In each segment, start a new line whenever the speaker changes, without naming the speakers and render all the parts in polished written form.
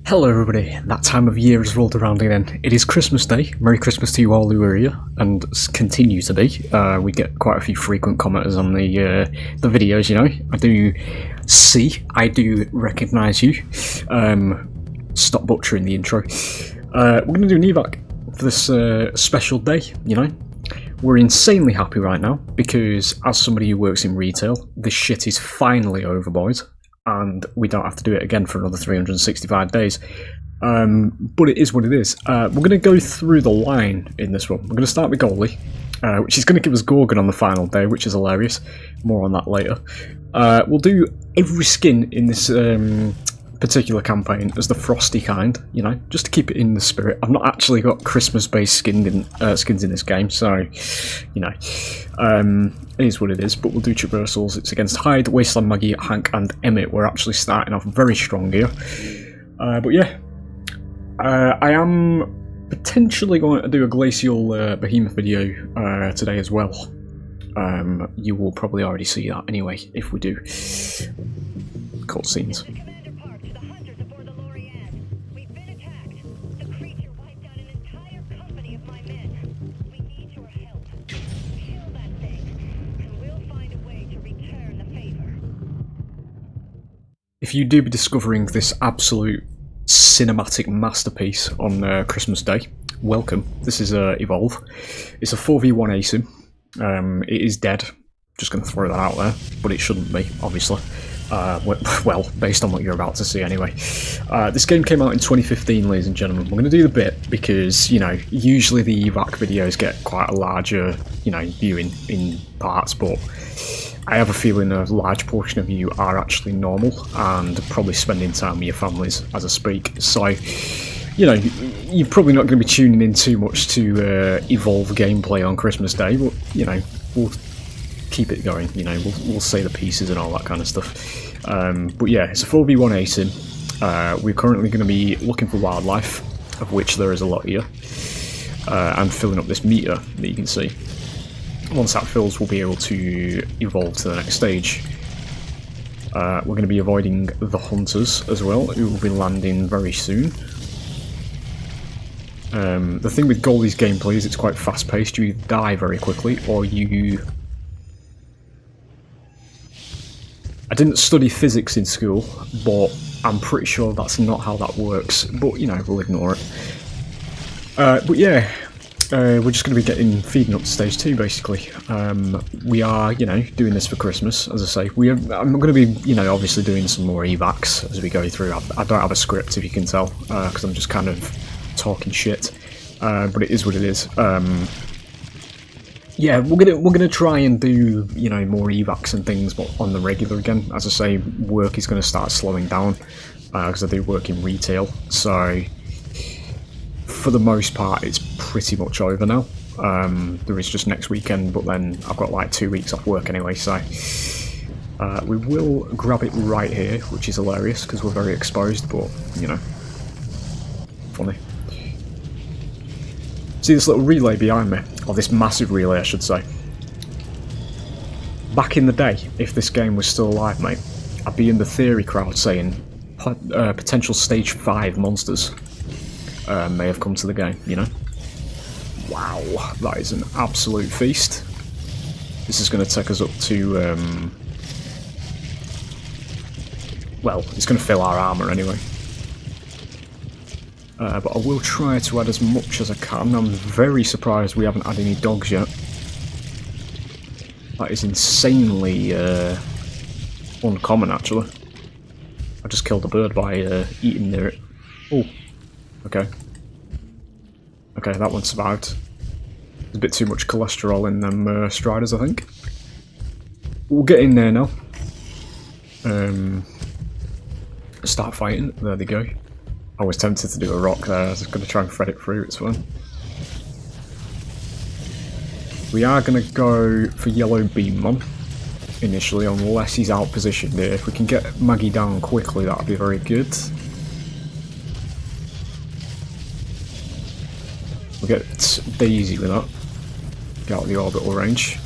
Hello everybody, that time of year has rolled around again. It is Christmas Day. Merry Christmas to you all who are here, and continue to be. We get quite a few frequent commenters on the videos, you know. I do recognise you. Stop butchering the intro. We're going to do an evac for this special day, you know. We're insanely happy right now, because as somebody who works in retail, this shit is finally over, boys. And we don't have to do it again for another 365 days. But it is what it is. We're going to go through the line in this one. We're going to start with goalie, which is going to give us Gorgon on the final day, which is hilarious. More on that later. We'll do every skin in this particular campaign as the frosty kind, you know, just to keep it in the spirit. I've not actually got Christmas-based skins in this game, so, you know, it is what it is, but we'll do traversals. It's against Hyde, Wasteland Maggie, Hank, and Emmett. We're actually starting off very strong here. But yeah, I am potentially going to do a Glacial Behemoth video today as well. You will probably already see that anyway, if we do. Cutscenes. If you do be discovering this absolute cinematic masterpiece on Christmas Day, welcome. This is Evolve. It's a 4v1 asim. It is dead. Just going to throw that out there, but it shouldn't be, obviously. Well, based on what you're about to see anyway. This game came out in 2015, ladies and gentlemen. We're going to do the bit because, you know, usually the evac videos get quite a larger, you know, viewing in parts, but I have a feeling a large portion of you are actually normal and probably spending time with your families as I speak. So, you know, you're probably not going to be tuning in too much to Evolve gameplay on Christmas Day, but, you know, we'll keep it going, you know, we'll say the pieces and all that kind of stuff. But yeah, it's a 4v1 asim. We're currently going to be looking for wildlife, of which there is a lot here, and filling up this meter that you can see. Once that fills, we'll be able to evolve to the next stage. We're going to be avoiding the hunters as well, who will be landing very soon. The thing with goalie's gameplay is it's quite fast-paced. You either die very quickly, or you... I didn't study physics in school, but I'm pretty sure that's not how that works. But, you know, we'll ignore it. But yeah... we're just going to be feeding up to stage 2, basically. We are, you know, doing this for Christmas, as I say. I'm going to be, you know, obviously doing some more evacs as we go through. I don't have a script, if you can tell, because I'm just kind of talking shit. But it is what it is. Yeah, we're gonna try and do, you know, more evacs and things, but on the regular again. As I say, work is going to start slowing down because I do work in retail, so. For the most part, it's pretty much over now. There is just next weekend, but then I've got like 2 weeks off work anyway, so we will grab it right here, which is hilarious because we're very exposed, but you know, funny. See this little relay behind me, or this massive relay I should say. Back in the day, if this game was still alive, mate, I'd be in the theory crowd saying potential stage 5 monsters may have come to the game, you know? Wow, that is an absolute feast. This is going to take us up to, well, it's going to fill our armour anyway. But I will try to add as much as I can. I'm very surprised we haven't had any dogs yet. That is insanely uncommon, actually. I just killed a bird by eating near it. Oh. Okay. Okay, that one survived. There's a bit too much cholesterol in them striders, I think. We'll get in there now. Start fighting. There they go. I was tempted to do a rock there. I was going to try and thread it through. It's fine. We are going to go for yellow beam on initially, unless he's out positioned here. If we can get Maggie down quickly, that would be very good. We'll get Daisy with that. Get out of the orbital range.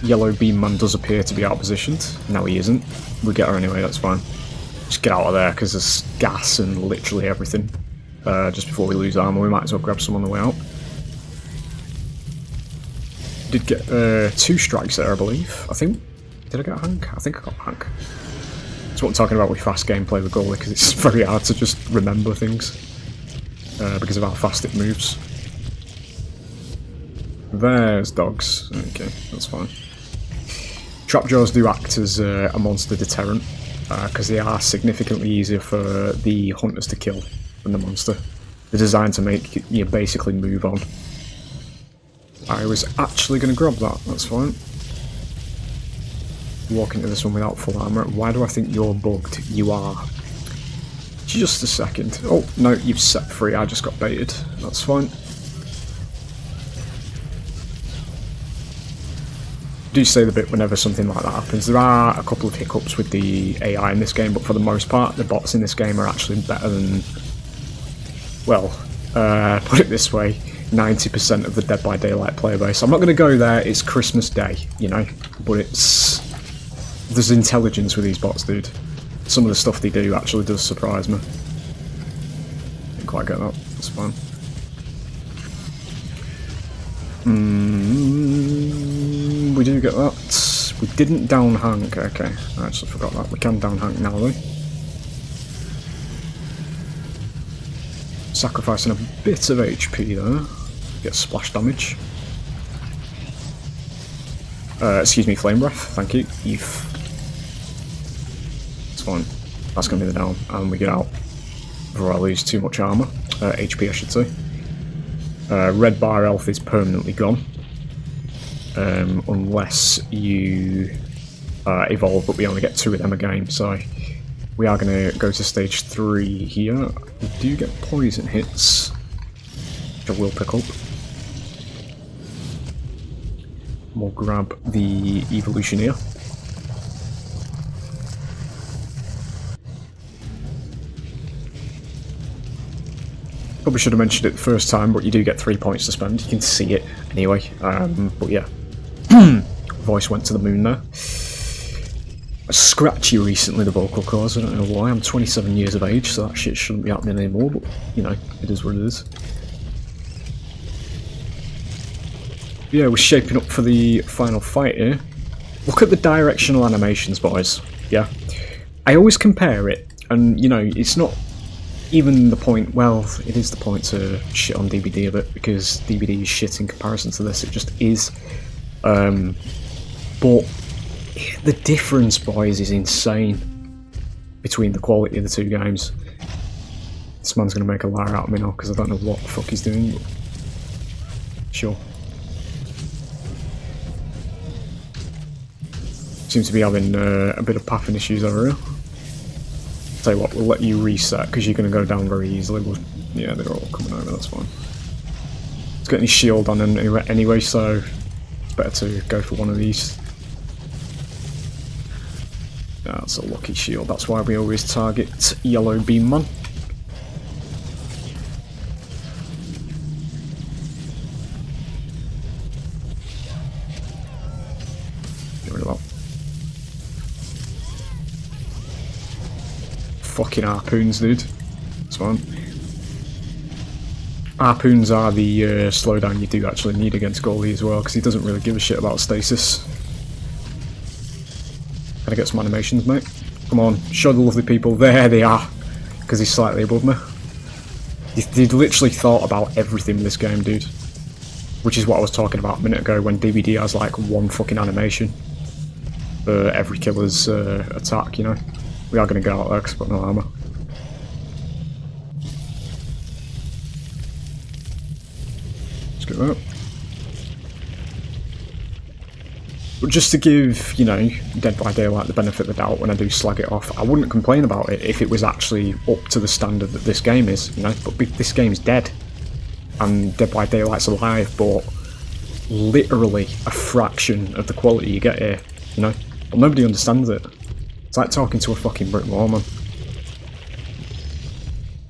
Yellow beam man does appear to be out positioned. No, he isn't. We get her anyway, that's fine. Just get out of there, because there's gas and literally everything. Just before we lose armor, we might as well grab some on the way out. Did get 2 strikes there, I believe. I think. Did I get a Hank? I think I got a Hank. That's what I'm talking about with fast gameplay with goalie, because it's very hard to just remember things because of how fast it moves. There's dogs. Okay, that's fine. Trapjaws do act as a monster deterrent because they are significantly easier for the hunters to kill than the monster. They're designed to make you basically move on. I was actually going to grab that, that's fine. Walk into this one without full armour. Why do I think you're bugged? You are. Just a second. Oh, no, you've set free. I just got baited. That's fine. Do say the bit whenever something like that happens. There are a couple of hiccups with the AI in this game, but for the most part, the bots in this game are actually better than, well, put it this way, 90% of the Dead by Daylight player base. I'm not going to go there, it's Christmas Day, you know, but there's intelligence with these bots, dude. Some of the stuff they do actually does surprise me. Didn't quite get that, that's fine. We do get that. We didn't down Hank, okay. I actually forgot that. We can down Hank now though. Sacrificing a bit of HP there. Get splash damage. Excuse me, flame breath, thank you. It's fine. That's going to be the down, and we get out before I lose too much armour. HP I should say. Red bar health is permanently gone. Unless you evolve, but we only get 2 of them a game, so we are going to go to stage 3 here. We do get poison hits, which I will pick up. We'll grab the evolution here. Probably should have mentioned it the first time, but you do get 3 points to spend. You can see it anyway, but yeah. Voice went to the moon there. Scratchy recently, the vocal cords, I don't know why. I'm 27 years of age, so that shit shouldn't be happening anymore, but, you know, it is what it is. Yeah, we're shaping up for the final fight here. Look at the directional animations, boys. Yeah. I always compare it, and, you know, it's not even the point, well, it is the point to shit on DBD a bit, because DBD is shit in comparison to this, it just is. But the difference, boys, is insane between the quality of the 2 games. This man's going to make a liar out of me now, because I don't know what the fuck he's doing, but sure. Seems to be having a bit of pathing issues over here. Tell you what, we'll let you reset, because you're going to go down very easily. Yeah, they're all coming over, that's fine. It's got any shield on anyway, so it's better to go for one of these. That's a lucky shield, that's why we always target yellow beam man. Get rid of that. Fucking harpoons, dude. It's fine. Harpoons are the slowdown you do actually need against goalie as well, because he doesn't really give a shit about stasis. Can I get some animations, mate? Come on, show the lovely people. There they are, because he's slightly above me. They literally thought about everything in this game, dude. Which is what I was talking about a minute ago, when DBD has like 1 fucking animation for every killer's attack, you know? We are going to get out there because I've got no armour. Let's get that. But just to give, you know, Dead by Daylight the benefit of the doubt when I do slag it off, I wouldn't complain about it if it was actually up to the standard that this game is, you know, but this game's dead. And Dead by Daylight's alive, but literally a fraction of the quality you get here, you know? But nobody understands it. It's like talking to a fucking brick wall, man.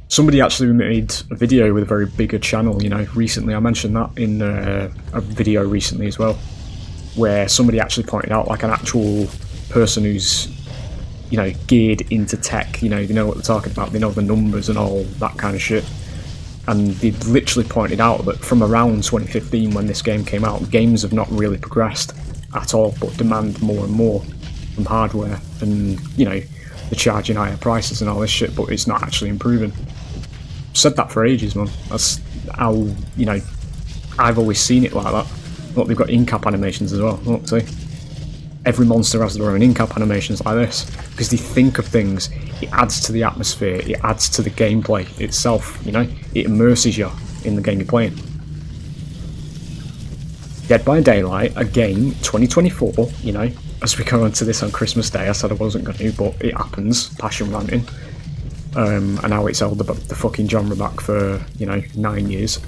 Somebody actually made a video with a very bigger channel, you know, recently. I mentioned that in a video recently as well, where somebody actually pointed out like an actual person who's you know, geared into tech. You know, they know what they're talking about. They know the numbers and all that kind of shit. And they literally pointed out that from around 2015, when this game came out, games have not really progressed at all, but demand more and more from hardware. And you know, they're charging higher prices and all this shit, but it's not actually improving. I've said that for ages, man. That's how, you know, I've always seen it like that. Look, they've got in-cap animations as well. Look, see? Every monster has their own in-cap animations like this, because they think of things. It adds to the atmosphere, it adds to the gameplay itself, you know? It immerses you in the game you're playing. Dead by Daylight, a game, 2024, you know, as we go into this on Christmas Day. I said I wasn't going to, but it happens, passion ranting. And now it's held the fucking genre back for, you know, 9 years.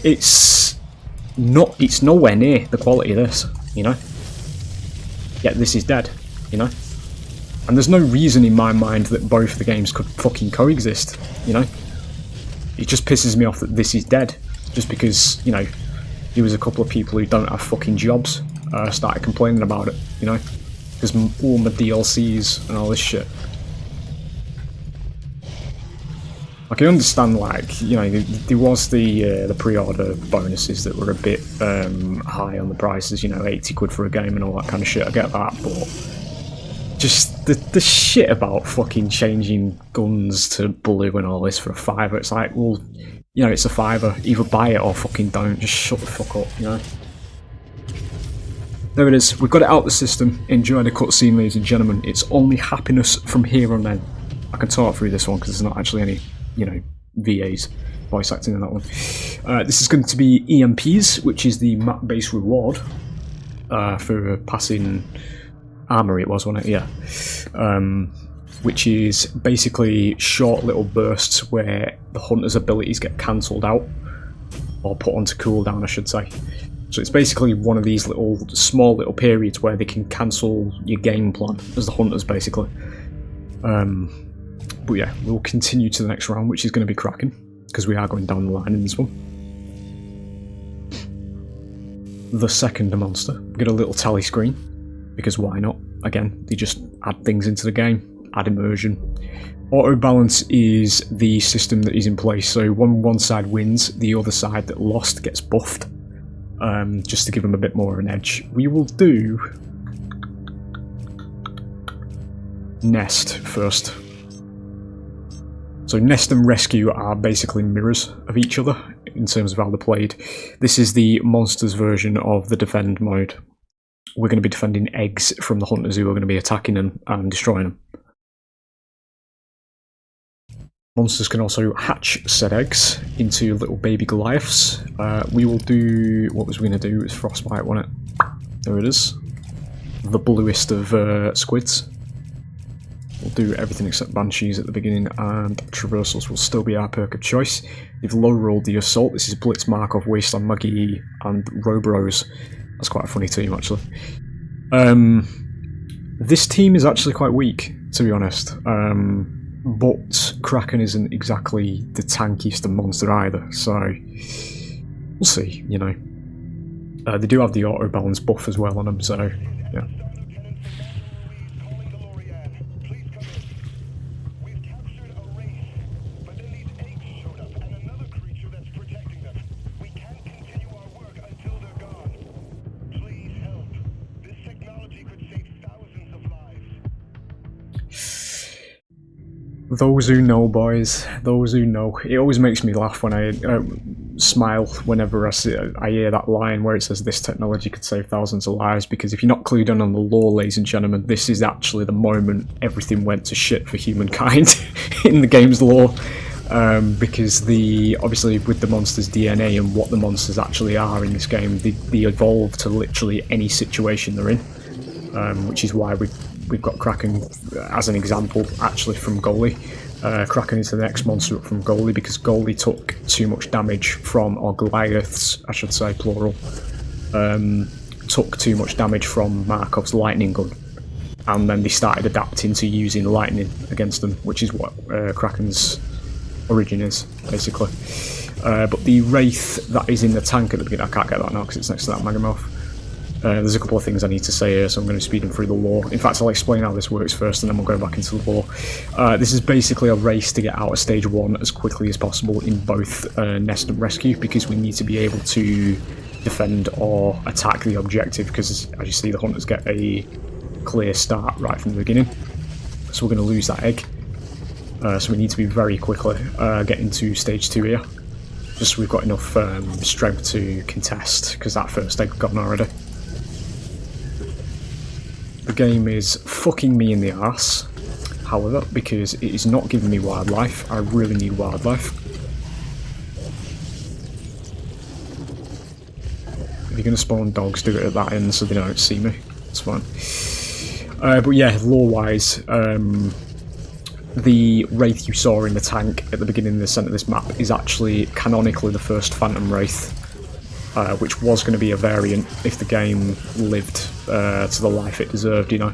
It's nowhere near the quality of this, you know? Yet this is dead, you know? And there's no reason in my mind that both the games could fucking coexist, you know? It just pisses me off that this is dead, just because, you know, there was a couple of people who don't have fucking jobs started complaining about it, you know? Because all my DLCs and all this shit. I can understand, like, you know, there was the pre-order bonuses that were a bit high on the prices, you know, 80 quid for a game and all that kind of shit, I get that, but just the shit about fucking changing guns to blue and all this for a £5, it's like, well, you know, it's a £5, either buy it or fucking don't, just shut the fuck up, you know? There it is, we've got it out of the system. Enjoy the cutscene, ladies and gentlemen. It's only happiness from here on then. I can talk through this one because there's not actually any, you know, VAs voice acting in that one. This is going to be EMPs, which is the map-based reward for passing Armory, it was, wasn't it? Yeah. Which is basically short little bursts where the hunter's abilities get cancelled out, or put onto cooldown, I should say. So it's basically one of these small little periods where they can cancel your game plan as the hunters, basically. But yeah, we'll continue to the next round, which is going to be cracking, because we are going down the line in this one. The second monster. Get a little tally screen, because why not? Again, they just add things into the game, add immersion. Auto balance is the system that is in place, so when one side wins, the other side that lost gets buffed, just to give them a bit more of an edge. We will do Nest first. So Nest and Rescue are basically mirrors of each other in terms of how they're played. This is the monsters version of the defend mode. We're going to be defending eggs from the hunters who are going to be attacking them and destroying them. Monsters can also hatch said eggs into little baby Goliaths. We will do, what was we going to do? It was Frostbite, wasn't it? There it is. The bluest of squids. We'll do everything except Banshees at the beginning, and Traversals will still be our perk of choice. You've low rolled the Assault. This is Blitz, Markov, Wasteland, Muggy, and Robros. That's quite a funny team, actually. This team is actually quite weak, to be honest. But Kraken isn't exactly the tankiest of monster either, so we'll see, you know. They do have the auto balance buff as well on them, so yeah. Those who know, boys, those who know. It always makes me laugh when I smile whenever I hear that line where it says this technology could save thousands of lives, because if you're not clued in on the lore, ladies and gentlemen, this is actually the moment everything went to shit for humankind in the game's lore. Because obviously with the monster's DNA and what the monsters actually are in this game, they evolve to literally any situation they're in, which is why we've got Kraken as an example, actually, from Goalie. Kraken is the next monster up from Goalie, because Goalie took too much damage from, or Goliaths, I should say, plural, took too much damage from Markov's lightning gun, and then they started adapting to using lightning against them, which is what Kraken's origin is, basically. But the Wraith that is in the tank at the beginning, I can't get that now because it's next to that Behemoth. There's a couple of things I need to say here, so I'm going to be speeding through the lore. In fact, I'll explain how this works first, and then we'll go back into the lore. This is basically a race to get out of Stage 1 as quickly as possible in both Nest and Rescue, because we need to be able to defend or attack the objective, because as you see, the hunters get a clear start right from the beginning. So we're going to lose that egg. So we need to be very quickly getting to Stage 2 here, just so we've got enough strength to contest, because that first egg gone already. The game is fucking me in the arse, however, because it is not giving me wildlife. I really need wildlife. If you're going to spawn dogs, do it at that end so they don't see me. It's fine. But yeah, lore-wise, the Wraith you saw in the tank at the beginning of the centre of this map is actually canonically the first Phantom Wraith, which was going to be a variant if the game lived to the life it deserved, you know.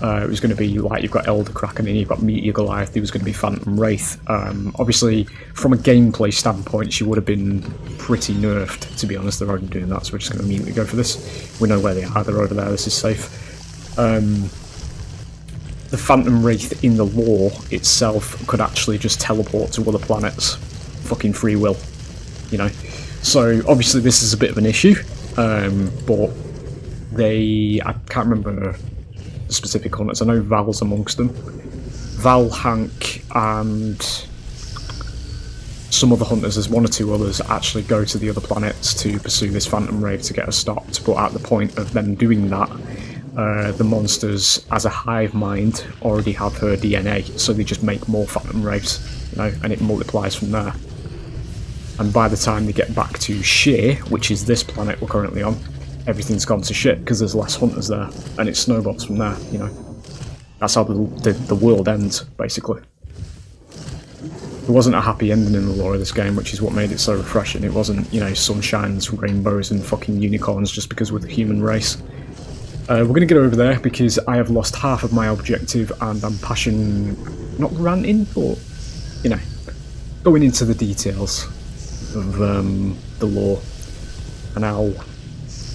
It was going to be like, you've got Elder Kraken and you've got Meteor Goliath, there was going to be Phantom Wraith. Obviously, from a gameplay standpoint, she would have been pretty nerfed, to be honest. They're already doing that, so we're just going to immediately go for this. We know where they are, they're over there, this is safe. The Phantom Wraith in the lore itself could actually just teleport to other planets. Fucking free will, you know. So, obviously this is a bit of an issue, but I can't remember the specific hunters. I know Val's amongst them. Val, Hank, and some other hunters, there's one or two others, actually go to the other planets to pursue this Phantom Wraith to get her stopped, but at the point of them doing that, the monsters, as a hive mind, already have her DNA, so they just make more Phantom Wraiths, you know, and it multiplies from there. And by the time they get back to Sheer, which is this planet we're currently on, everything's gone to shit because there's less hunters there, and it snowballs from there, you know. That's how the world ends, basically. There wasn't a happy ending in the lore of this game, which is what made it so refreshing. It wasn't, you know, sunshines, rainbows, and fucking unicorns just because we're the human race. We're going to get over there because I have lost half of my objective and I'm not ranting, but, you know, going into the details of the lore and how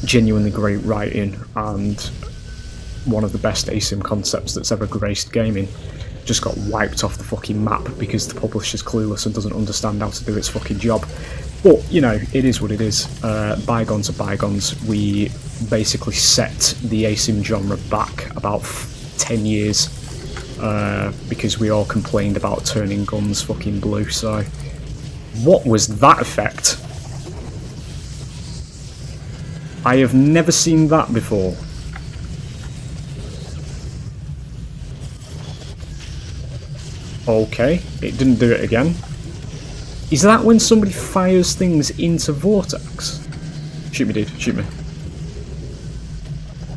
genuinely great writing and one of the best ASIM concepts that's ever graced gaming just got wiped off the fucking map because the publisher's clueless and doesn't understand how to do its fucking job. But, you know, it is what it is. Bygones are bygones. We basically set the ASIM genre back about 10 years because we all complained about turning guns fucking blue, so... What was that effect? I have never seen that before. Okay, it didn't do it again. Is that when somebody fires things into Vortex? Shoot me, dude, shoot me.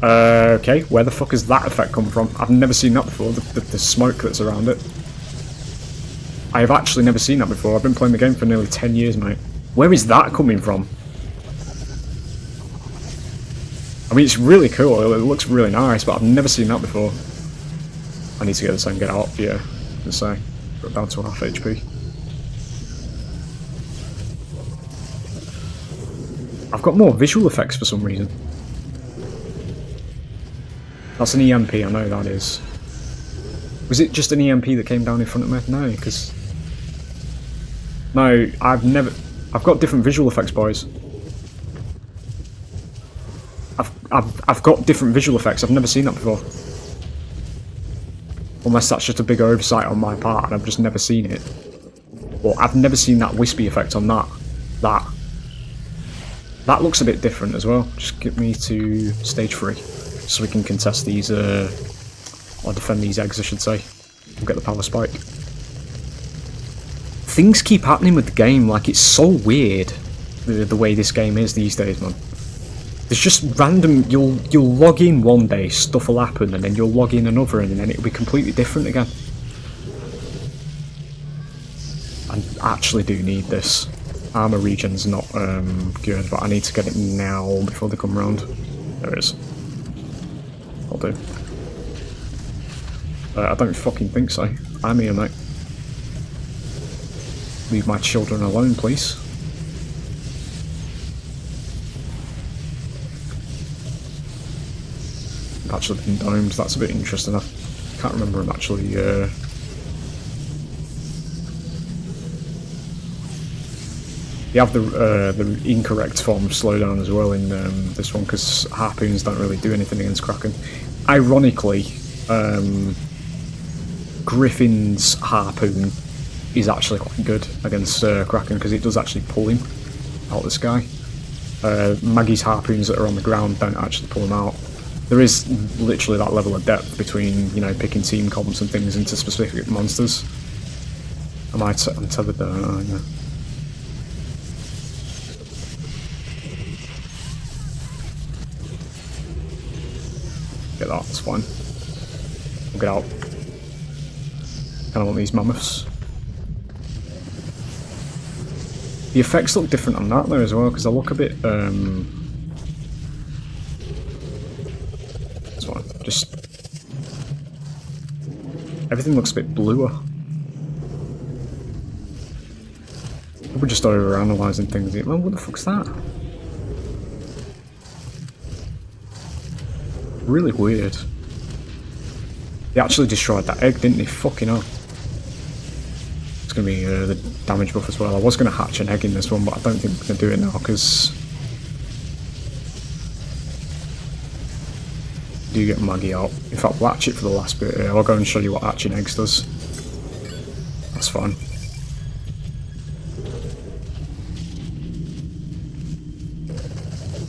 Okay, where the fuck has that effect come from? I've never seen that before, the smoke that's around it. I have actually never seen that before. I've been playing the game for nearly 10 years, mate. Where is that coming from? I mean, it's really cool, it looks really nice, but I've never seen that before. I need to get this and get out, yeah. Let's say, got down to half HP. I've got more visual effects for some reason. That's an EMP, I know that is. Was it just an EMP that came down in front of me? No, because... No, I've got different visual effects, boys. I've got different visual effects, I've never seen that before. Unless that's just a big oversight on my part and I've just never seen it. But I've never seen that wispy effect on that. That looks a bit different as well. Just get me to stage 3 so we can contest these, or defend these eggs, I should say. We'll get the power spike. Things keep happening with the game, like it's so weird the way this game is these days, man. There's just random, you'll log in one day, stuff will happen, and then you'll log in another, and then it'll be completely different again. I actually do need this. Armor regen's not good, but I need to get it now before they come round. There it is. I'll do. I don't fucking think so. I'm here, mate. Leave my children alone, please. actually been domed. That's a bit interesting. I can't remember him actually. You have the incorrect form of slowdown as well in this one, because harpoons don't really do anything against Kraken. Ironically, Griffin's harpoon is actually quite good against Kraken, because it does actually pull him out of the sky. Maggie's harpoons that are on the ground don't actually pull him out. There is literally that level of depth between, you know, picking team comps and things into specific monsters. I'm tethered there, aren't I? Get that, that's fine. We'll get out. Kinda want these mammoths. The effects look different on that though as well, because they look a bit that's fine. Just everything looks a bit bluer. We're just over-analysing things. Well, what the fuck's that? Really weird. They actually destroyed that egg, didn't they? Fucking hell. It's going to be the damage buff as well. I was going to hatch an egg in this one, but I don't think we're going to do it now, because do get Maggie out. In fact, we'll hatch it for the last bit. I'll go and show you what hatching eggs does. That's fine.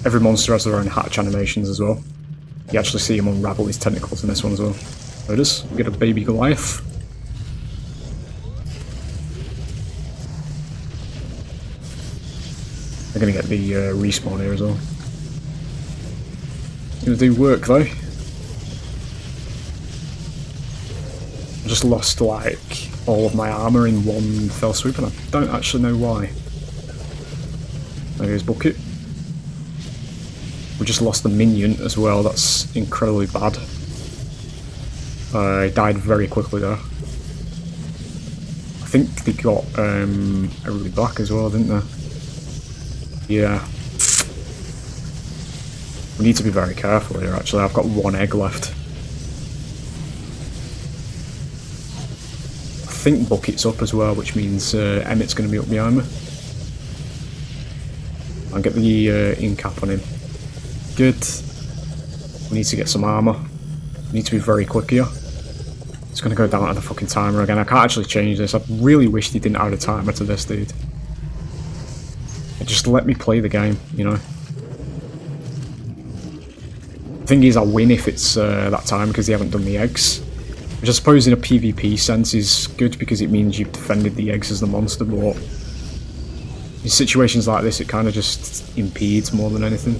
Every monster has their own hatch animations as well. You actually see him unravel his tentacles in this one as well. There it is. We get a baby Goliath. They're going to get the respawn here as well. It's going to do work though. I just lost like all of my armour in one fell swoop, and I don't actually know why. There goes Bucket. We just lost the minion as well. That's incredibly bad. He died very quickly there. I think they got everybody back as well, didn't they? Yeah. We need to be very careful here actually. I've got one egg left. I think Bucket's up as well, which means Emmett's going to be up behind me. I'll get the in-cap on him. Good. We need to get some armour. We need to be very quick here. It's going to go down to the fucking timer again. I can't actually change this. I really wish they didn't add a timer to this, dude. Just let me play the game, you know. The thing is, I win if it's that time, because they haven't done the eggs. Which I suppose in a PvP sense is good, because it means you've defended the eggs as the monster, but in situations like this it kind of just impedes more than anything.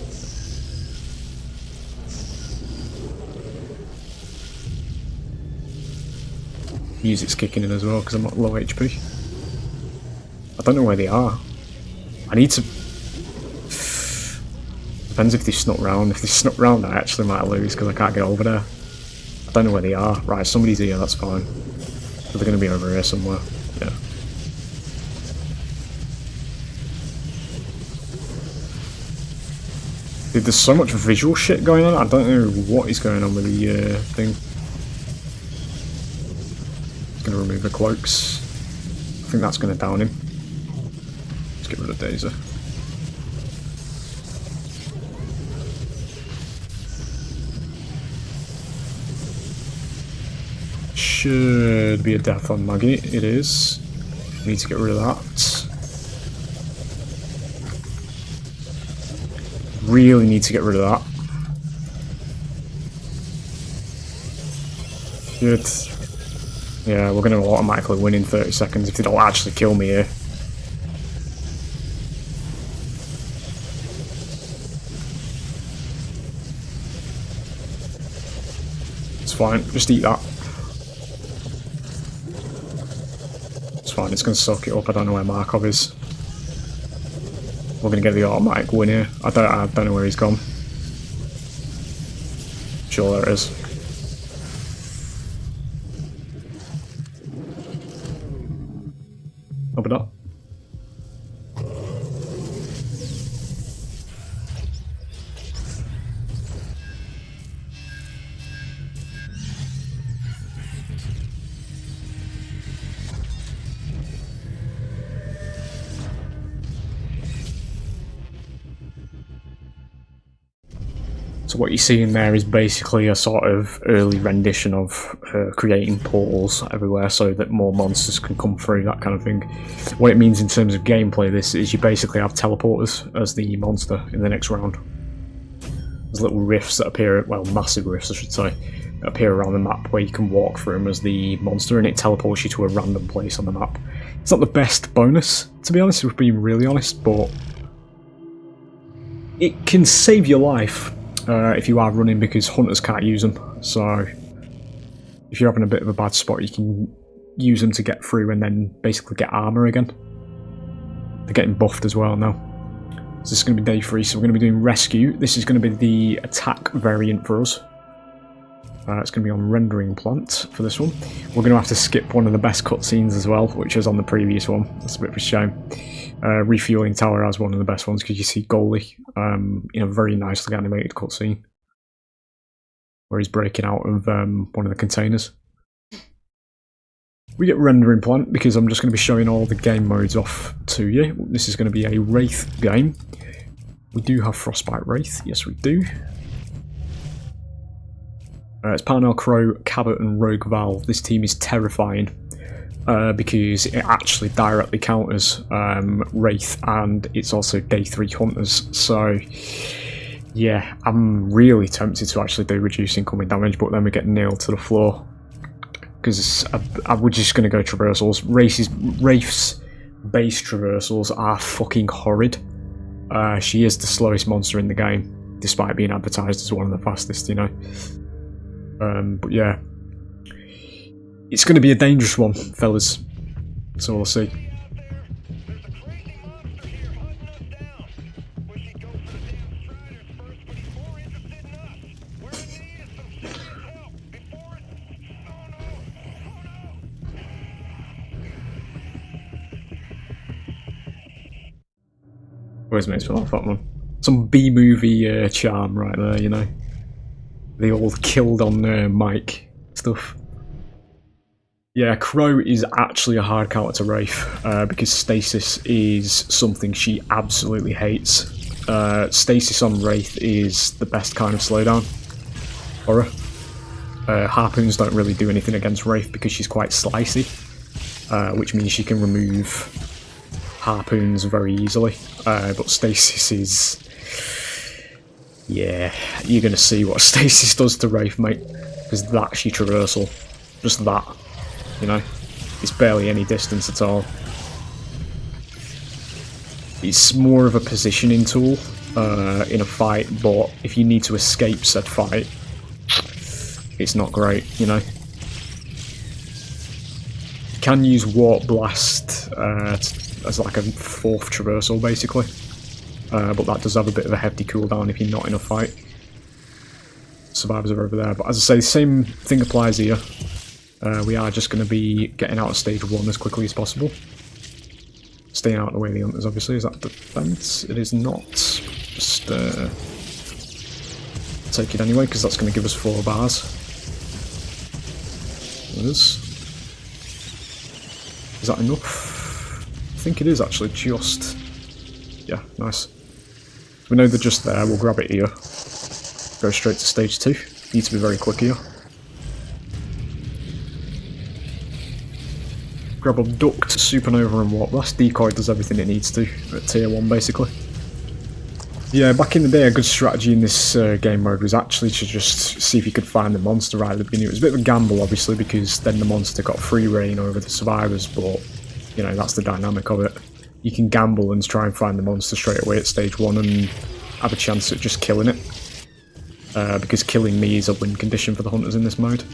Music's kicking in as well because I'm at low HP. I don't know where they are. I need to... Depends if they snuck round. If they snuck round I actually might lose because I can't get over there. I don't know where they are. Right, somebody's here, that's fine. So they're going to be over here somewhere. Yeah. Dude, there's so much visual shit going on, I don't know what is going on with the thing. Going to remove the cloaks. I think that's going to down him. Let's get rid of Daisy. Should be a death on Maggie. It is. We need to get rid of that. Really need to get rid of that. Good. Yeah, we're going to automatically win in 30 seconds if they don't actually kill me here. It's fine, just eat that. It's fine, it's going to suck it up. I don't know where Markov is. We're going to get the automatic win here. I don't know where he's gone. Sure, there it is. Open up. So what you see in there is basically a sort of early rendition of her creating portals everywhere so that more monsters can come through, that kind of thing. What it means in terms of gameplay, this is you basically have teleporters as the monster in the next round. There's little rifts that appear, well, massive rifts I should say, that appear around the map where you can walk through them as the monster, and it teleports you to a random place on the map. It's not the best bonus, to be honest, if we're being really honest, but it can save your life. If you are running, because hunters can't use them, so if you're having a bit of a bad spot you can use them to get through and then basically get armour again. They're getting buffed as well now. So this is going to be day 3, so we're going to be doing rescue. This is going to be the attack variant for us. It's going to be on rendering plant for this one. We're going to have to skip one of the best cutscenes as well, which was on the previous one. That's a bit of a shame. Refueling Tower has one of the best ones because you see Goalie in a very nicely animated cutscene where he's breaking out of one of the containers. We get rendering plant because I'm just going to be showing all the game modes off to you. This is going to be a Wraith game. We do have Frostbite Wraith, yes we do. It's Parnell, Crow, Cabot and Rogue Val. This team is terrifying because it actually directly counters Wraith, and it's also day 3 hunters, so yeah, I'm really tempted to actually do reduce incoming damage, but then we get nailed to the floor because we're just going to go traversals. Wraith's base traversals are fucking horrid. She is the slowest monster in the game, despite being advertised as one of the fastest, you know. But yeah, it's going to be a dangerous one, fellas, so we'll see. Always makes me laugh, that one. Some B-movie charm right there, you know. They all killed on Mike stuff. Yeah, Crow is actually a hard counter to Wraith because stasis is something she absolutely hates. Stasis on Wraith is the best kind of slowdown for her. Harpoons don't really do anything against Wraith because she's quite slicey, which means she can remove harpoons very easily. But stasis is... yeah, you're going to see what stasis does to Wraith, mate, because that's your traversal. Just that, you know. It's barely any distance at all. It's more of a positioning tool in a fight, but if you need to escape said fight, it's not great, you know. You can use Warp Blast as like a 4th traversal, basically. But that does have a bit of a hefty cooldown if you're not in a fight. Survivors are over there, but as I say, the same thing applies here. We are just going to be getting out of stage 1 as quickly as possible. Staying out of the way of the hunters, obviously. Is that defense? It is not. Just take it anyway, because that's going to give us 4 bars. It is. Is that enough? I think it is actually just... yeah, nice. We know they're just there, we'll grab it here. Go straight to stage 2. Need to be very quick here. Grab Abduct, Supernova and Warp Blast. Decoy does everything it needs to at tier 1 basically. Yeah, back in the day a good strategy in this game mode was actually to just see if you could find the monster right at the beginning. It was a bit of a gamble obviously because then the monster got free reign over the survivors, but you know, that's the dynamic of it. You can gamble and try and find the monster straight away at stage 1 and have a chance at just killing it. Because killing me is a win condition for the hunters in this mode.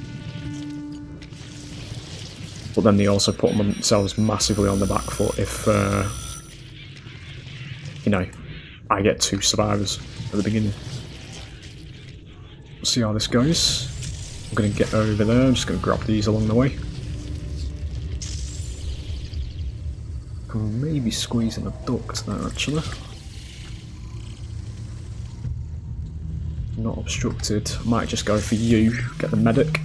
But then they also put themselves massively on the back foot if, you know, I get 2 survivors at the beginning. We'll see how this goes. I'm going to get over there, I'm just going to grab these along the way. Can maybe squeeze in a duct there actually. Not obstructed. Might just go for you. Get the medic.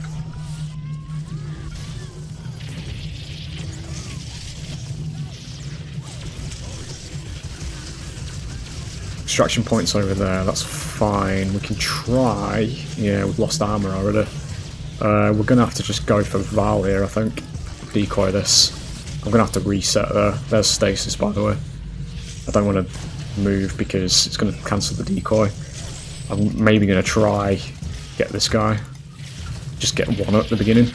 Extraction point's over there, that's fine. We can try. Yeah, we've lost armor already. We're gonna have to just go for Val here, I think. Decoy this. I'm gonna have to reset there. There's stasis, by the way. I don't want to move because it's gonna cancel the decoy. I'm maybe gonna try get this guy. Just get one at the beginning.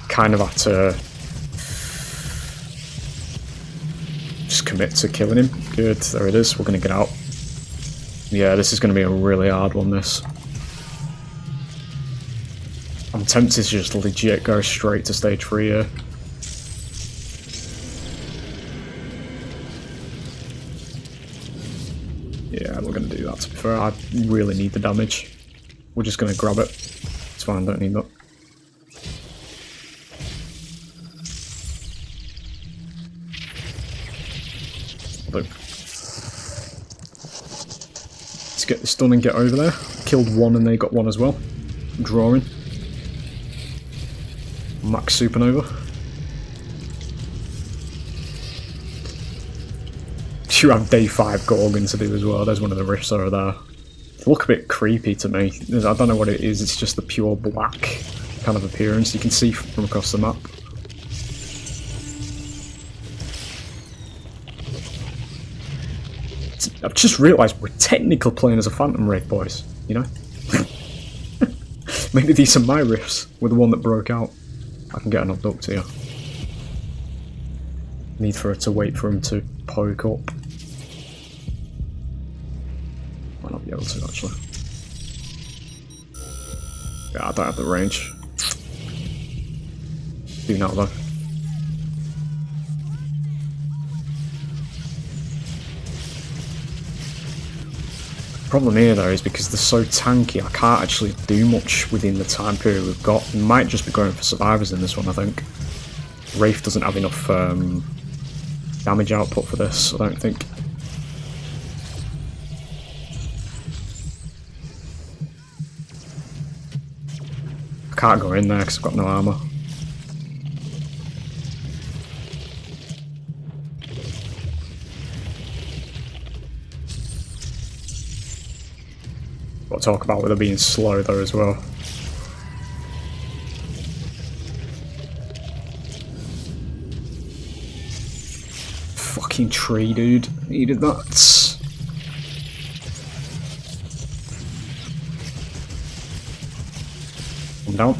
Kind of have to just commit to killing him. Good, there it is. We're gonna get out. Yeah, this is gonna be a really hard one, this. I'm tempted to just legit go straight to stage 3 here. Yeah, we're gonna do that, to be fair. I really need the damage. We're just gonna grab it. It's fine, don't need that. Look. Let's get this done and get over there. Killed one and they got one as well. Drawing. Max Supernova. You have day 5 Gorgon to do as well. There's one of the rifts over there. They look a bit creepy to me. I don't know what it is. It's just the pure black kind of appearance you can see from across the map. I've just realised we're technically playing as a Phantom Wraith, boys. You know? Maybe these are my rifts with the one that broke out. I can get an abduct here. Need for her to wait for him to poke up. Might not be able to, actually. Yeah, I don't have the range. Do now, though. Problem here though is because they're so tanky, I can't actually do much within the time period we've got. We might just be going for survivors in this one, I think. Wraith doesn't have enough damage output for this, I don't think. I can't go in there because I've got no armor. Got to talk about with her being slow though as well. Fucking tree, dude. Needed that. Come down.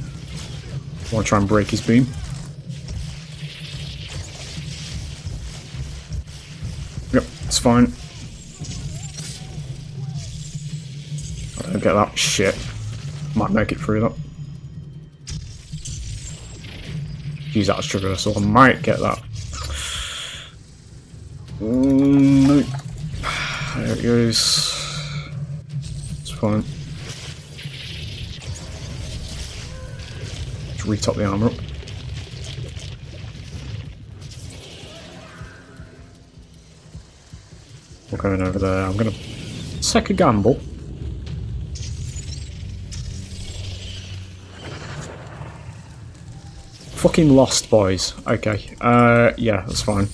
Want to try and break his beam. Yep, it's fine. I don't get that shit. Might make it through that. Use that as traversal. I might get that. No. There it goes. It's fine. Just retop the armor up. We're going over there. I'm gonna take a gamble. Fucking lost, boys. Okay. Yeah, that's fine.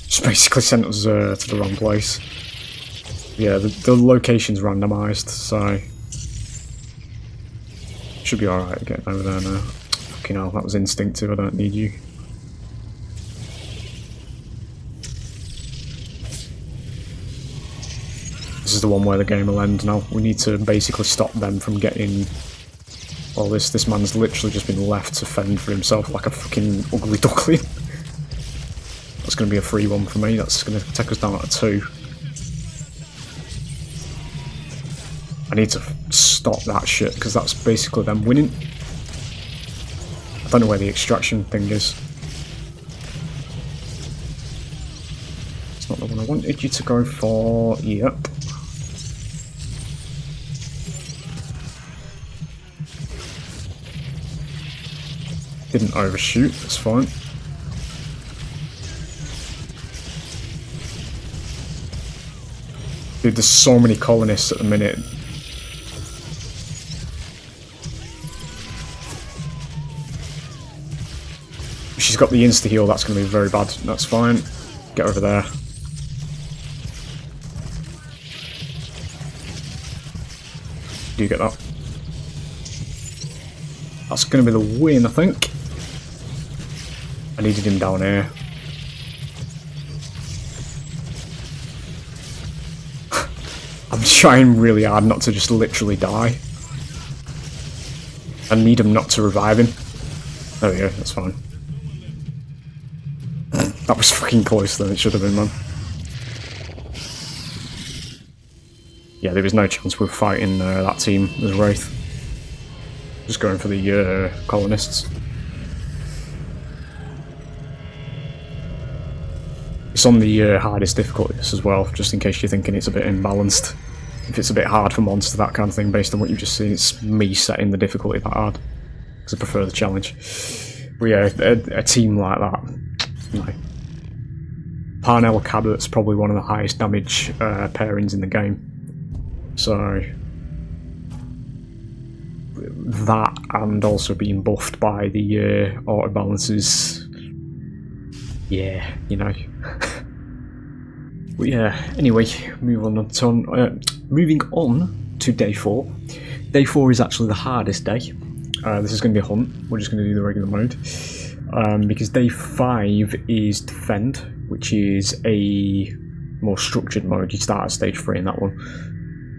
Just basically sent us to the wrong place. Yeah, the location's randomised, so should be alright getting over there now. Fucking hell, that was instinctive, I don't need you. This is the one where the game will end now. We need to basically stop them from getting... Well, this man's literally just been left to fend for himself like a fucking ugly duckling. That's going to be a free one for me. That's going to take us down to 2. I need to stop that shit because that's basically them winning. I don't know where the extraction thing is. It's not the one I wanted you to go for. Yep. Didn't overshoot, that's fine. Dude, there's so many colonists at the minute. She's got the insta-heal, that's going to be very bad. That's fine. Get over there. Do you get that? That's going to be the win, I think. I needed him down here. I'm trying really hard not to just literally die. I need him not to revive him. There we go, that's fine. That was fucking closer than it should have been, man. Yeah, there was no chance we're fighting that team as Wraith. Just going for the colonists. It's on the hardest difficulties as well, just in case you're thinking it's a bit imbalanced. If it's a bit hard for monster, that kind of thing, based on what you've just seen, it's me setting the difficulty that hard. Because I prefer the challenge. But yeah, a team like that, you know. Parnell Cabot's probably one of the highest damage pairings in the game. So that, and also being buffed by the auto balances, yeah, you know. But yeah, anyway, moving on to day 4. Day 4 is actually the hardest day. This is going to be a hunt. We're just going to do the regular mode. Because day 5 is defend, which is a more structured mode. You start at stage 3 in that one.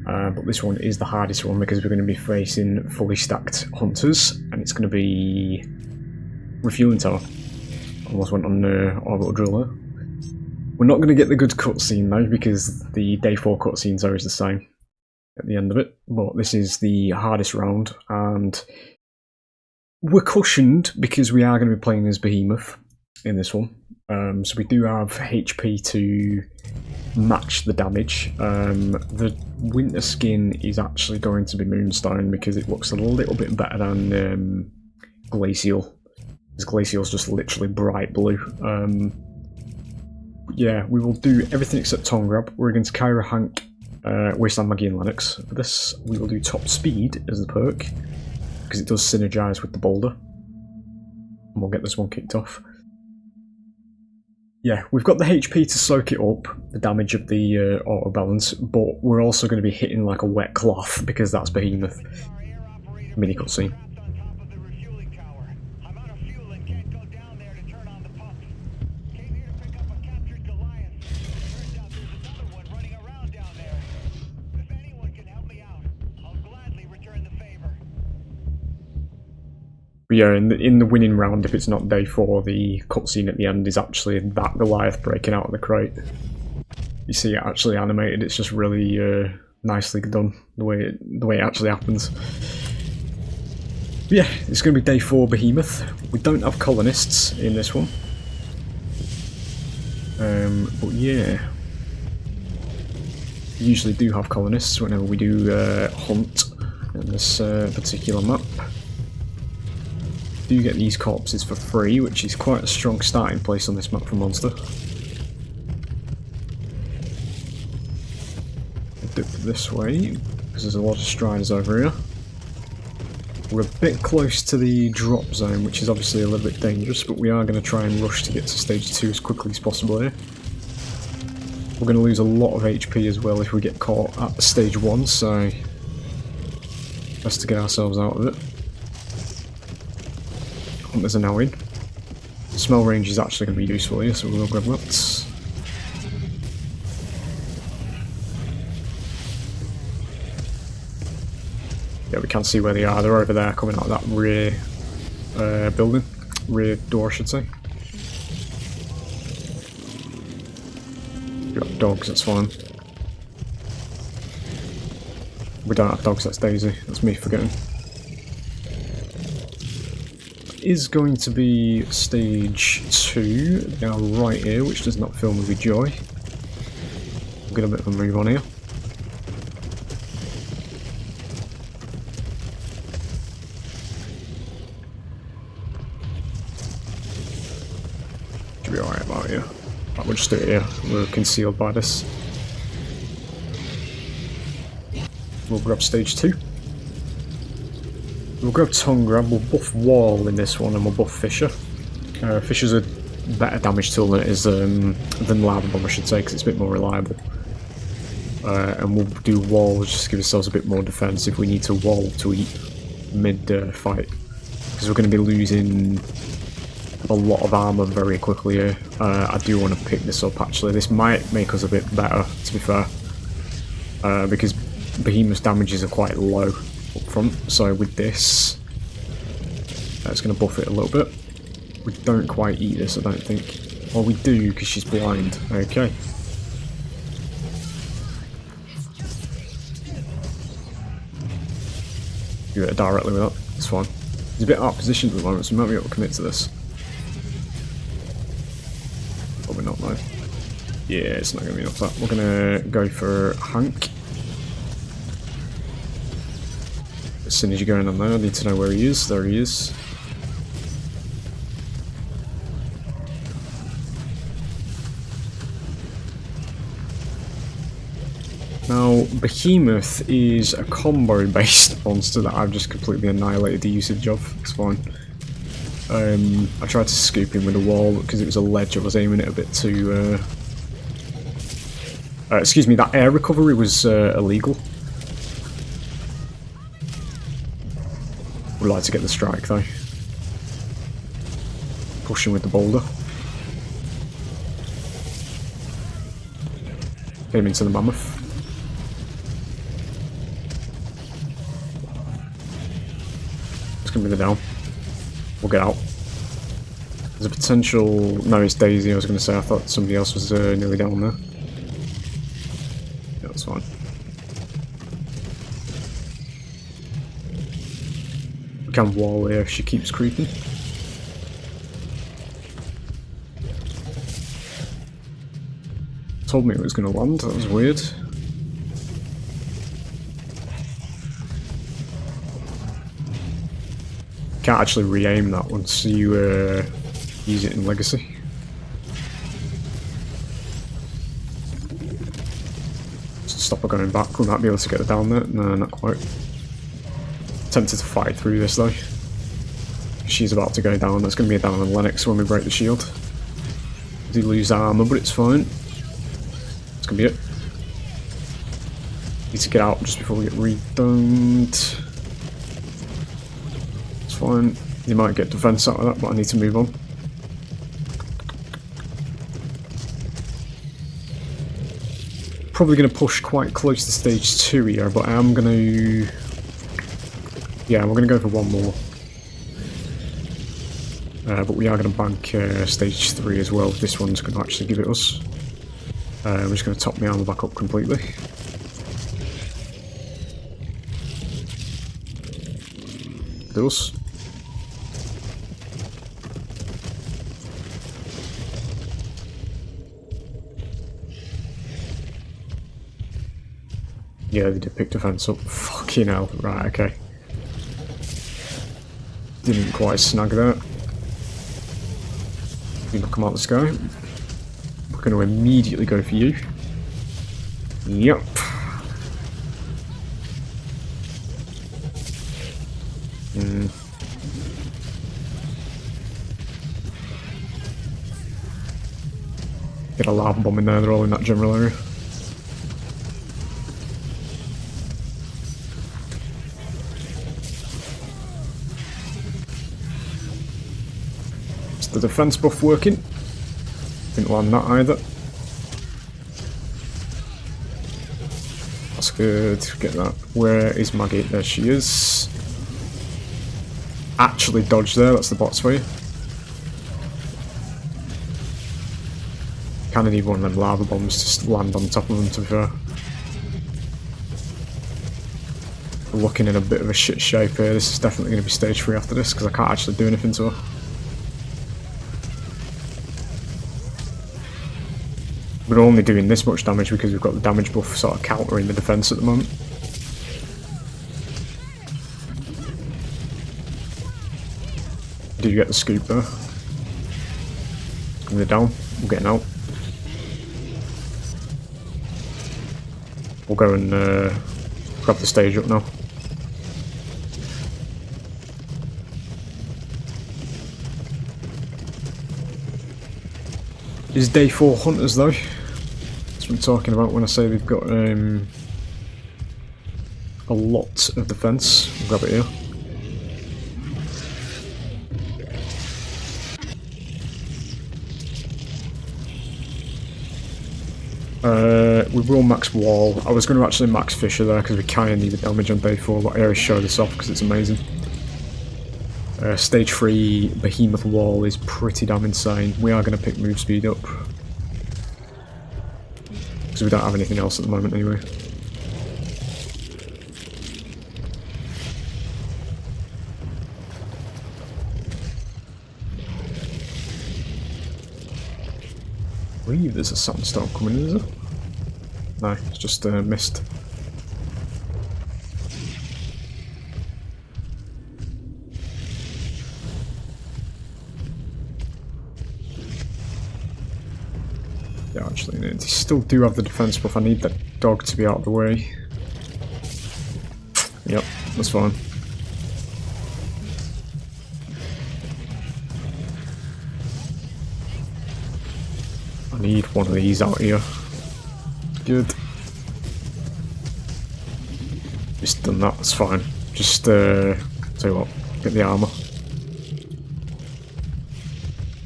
But this one is the hardest one because we're going to be facing fully stacked hunters, and it's going to be refueling tower. Almost went on orbital driller. We're not going to get the good cutscene though, because the day 4 cutscenes are always the same at the end of it. But this is the hardest round, and we're cushioned because we are going to be playing as Behemoth in this one. So we do have HP to match the damage. The winter skin is actually going to be Moonstone because it looks a little bit better than Glacial. Because Glacial's just literally bright blue. Yeah, we will do everything except Tongue Grab. We're against Kyra, Hank, Wasteland Maggie and Lennox. For this, we will do Top Speed as the perk, because it does synergise with the boulder. And we'll get this one kicked off. Yeah, we've got the HP to soak it up, the damage of the auto balance, but we're also going to be hitting like a wet cloth, because that's Behemoth. Mini cutscene. But yeah, in the winning round, if it's not day 4, the cutscene at the end is actually that Goliath breaking out of the crate. You see it actually animated. It's just really nicely done the way it actually happens. But yeah, it's going to be day 4 Behemoth. We don't have colonists in this one. But yeah, we usually do have colonists whenever we do hunt in this particular map. Do get these corpses for free, which is quite a strong starting place on this map for monster. Dip this way, because there's a lot of striders over here. We're a bit close to the drop zone, which is obviously a little bit dangerous, but we are going to try and rush to get to stage 2 as quickly as possible here. We're going to lose a lot of HP as well if we get caught at stage 1, so best to get ourselves out of it. Hunters are now in. Smell range is actually going to be useful here, so we'll grab that. Yeah, we can't see where they are. They're over there, coming out of that rear building. Rear door, I should say. We got dogs, that's fine. We don't have dogs, that's Daisy. That's me forgetting. Is going to be stage 2. They are right here, which does not fill me with joy. We'll get a bit of a move on here. Should be alright about here. Right, we'll just do it here. We're concealed by this. We'll grab stage 2. We'll grab Tongue Grab, we'll buff Wall in this one, and we'll buff Fisher. Fish is a better damage tool than it is than Lava Bomb, I should say, because it's a bit more reliable. And we'll do walls just to give ourselves a bit more defense if we need to wall to eat mid-fight. Because we're going to be losing a lot of armor very quickly here. I do want to pick this up actually. This might make us a bit better, to be fair. Because Behemoth's damages are quite low up front. So with this, it's going to buff it a little bit. We don't quite eat this, I don't think. Well, we do because she's blind. Okay. Do it directly with that. It's fine. He's a bit out of position at the moment, so we might be able to commit to this. Probably not though. Yeah, it's not going to be enough that. We're going to go for Hank. As soon as you're going on there, I need to know where he is. There he is. Now, Behemoth is a combo-based monster that I've just completely annihilated the usage of. It's fine. I tried to scoop him with a wall because it was a ledge. I was aiming it a bit too... excuse me, that air recovery was illegal. Would like to get the strike though. Pushing with the boulder. Get him into the mammoth. It's gonna be the down. We'll get out. There's a potential... No, it's Daisy, I was gonna say. I thought somebody else was nearly down there. Yeah, that's fine. We can wall here if she keeps creeping. Told me it was gonna land, that was weird. Can't actually re-aim that once you use it in Legacy. Just stop her going back. We might be able to get her down there. No, not quite. Tempted to fight through this though. She's about to go down. That's going to be a down on Lennox when we break the shield. We do lose armor, but it's fine. It's going to be it. Need to get out just before we get redoned. Fine. You might get defense out of that, but I need to move on. Probably going to push quite close to stage 2 here, but I am going to... Yeah, we're going to go for one more. But we are going to bank stage 3 as well. This one's going to actually give it us. I'm just going to top my armor back up completely. It does. Yeah, they did pick defense up. Fucking hell. Right, okay. Didn't quite snag that. You knock him out of the sky. We're going to immediately go for you. Yep. Get a lava bomb in there, they're all in that general area. Is the defense buff working? Didn't land that either. That's good, get that. Where is Maggie? There she is. Actually dodged there, that's the bots for you. Kinda need one of them lava bombs to land on top of them, to be fair. We're looking in a bit of a shit shape here. This is definitely going to be stage 3 after this, because I can't actually do anything to her. We're only doing this much damage because we've got the damage buff sort of countering the defense at the moment. Did you get the scoop there? They're down. We're getting out. We'll go and grab the stage up now. is day 4 hunters though. That's what I'm talking about when I say they've got a lot of defense. I'll grab it here. We will max wall. I was going to actually max Fisher there because we kind of need the damage on day 4, but I always show this off because it's amazing. Stage 3 Behemoth wall is pretty damn insane. We are going to pick move speed up because we don't have anything else at the moment anyway. I believe there's a sandstorm coming, is there? No, it's just mist. Yeah, actually, they still do have the defense buff. I need that dog to be out of the way. Yep, that's fine. I need one of these out here. Good. Just done that, that's fine. Just, tell you what, get the armour.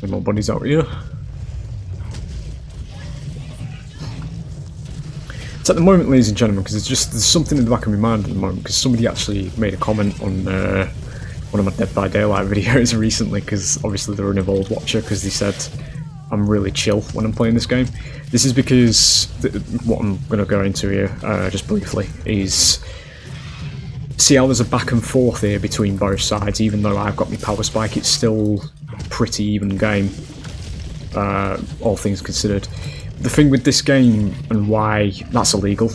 Any more bodies out here. It's at the moment, ladies and gentlemen, because there's something in the back of my mind at the moment, because somebody actually made a comment on one of my Dead by Daylight videos recently, because obviously they're an evolved watcher, because they said I'm really chill when I'm playing this game. This is because what I'm going to go into here, just briefly, is see how there's a back and forth here between both sides. Even though I've got my power spike, it's still a pretty even game, all things considered. The thing with this game and why that's illegal,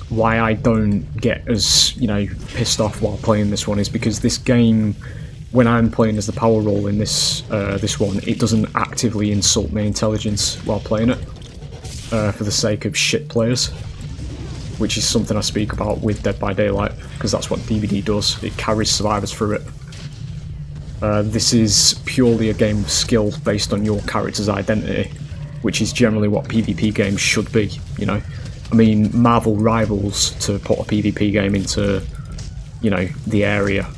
why I don't get as, you know, pissed off while playing this one is because this game, when I'm playing as the power role in this this one, it doesn't actively insult my intelligence while playing it for the sake of shit players, which is something I speak about with Dead by Daylight, because that's what DBD does. It carries survivors through it. This is purely a game of skill based on your character's identity, which is generally what PvP games should be, you know. I mean, Marvel Rivals, to put a PvP game into, you know, the area,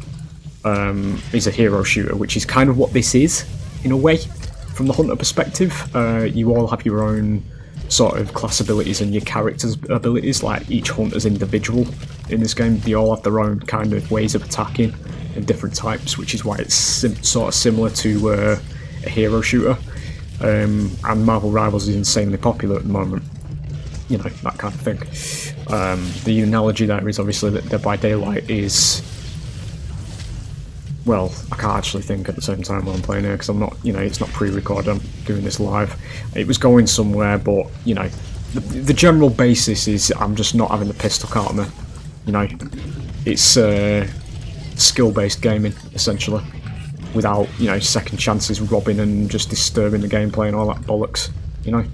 is a hero shooter, which is kind of what this is, in a way, from the hunter perspective. You all have your own sort of class abilities and your character's abilities, like each hunter's individual in this game. They all have their own kind of ways of attacking and different types, which is why it's sort of similar to a hero shooter. And Marvel Rivals is insanely popular at the moment, you know, that kind of thing. The analogy there is obviously that Dead by Daylight is, well, I can't actually think at the same time while I'm playing here because I'm not, you know, it's not pre-recorded, I'm doing this live. It was going somewhere, but, you know, the general basis is I'm just not having the piss stuck out of me, you know. It's skill-based gaming, essentially, without, you know, second chances, robbing and just disturbing the gameplay and all that bollocks, you know.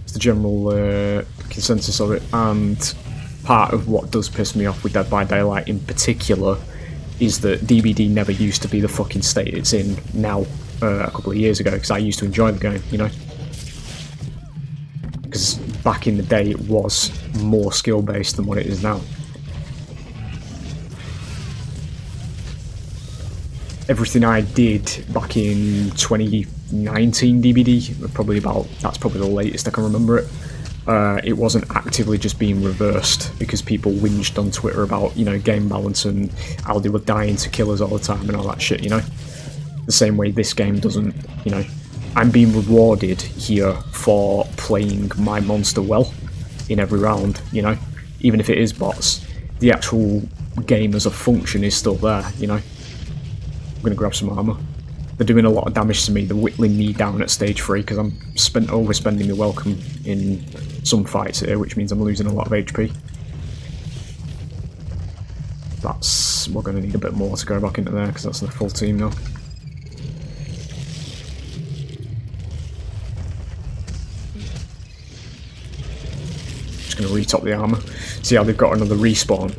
It's the general consensus of it, and part of what does piss me off with Dead by Daylight in particular is that DBD never used to be the fucking state it's in now, a couple of years ago, because I used to enjoy the game, you know. Because back in the day it was more skill-based than what it is now. Everything I did back in 2019 DBD, probably about, that's probably the latest I can remember it. It wasn't actively just being reversed because people whinged on Twitter about, you know, game balance and how they were dying to killers all the time and all that shit, you know. The same way this game doesn't, you know. I'm being rewarded here for playing my monster well in every round, you know. Even if it is bots, the actual game as a function is still there, you know. I'm gonna grab some armour. They're doing a lot of damage to me. They're whittling me down at stage 3 because I'm overspending my welcome in some fights here, which means I'm losing a lot of HP. We're going to need a bit more to go back into there because that's the full team now. Just going to retop the armour. See how they've got another respawn.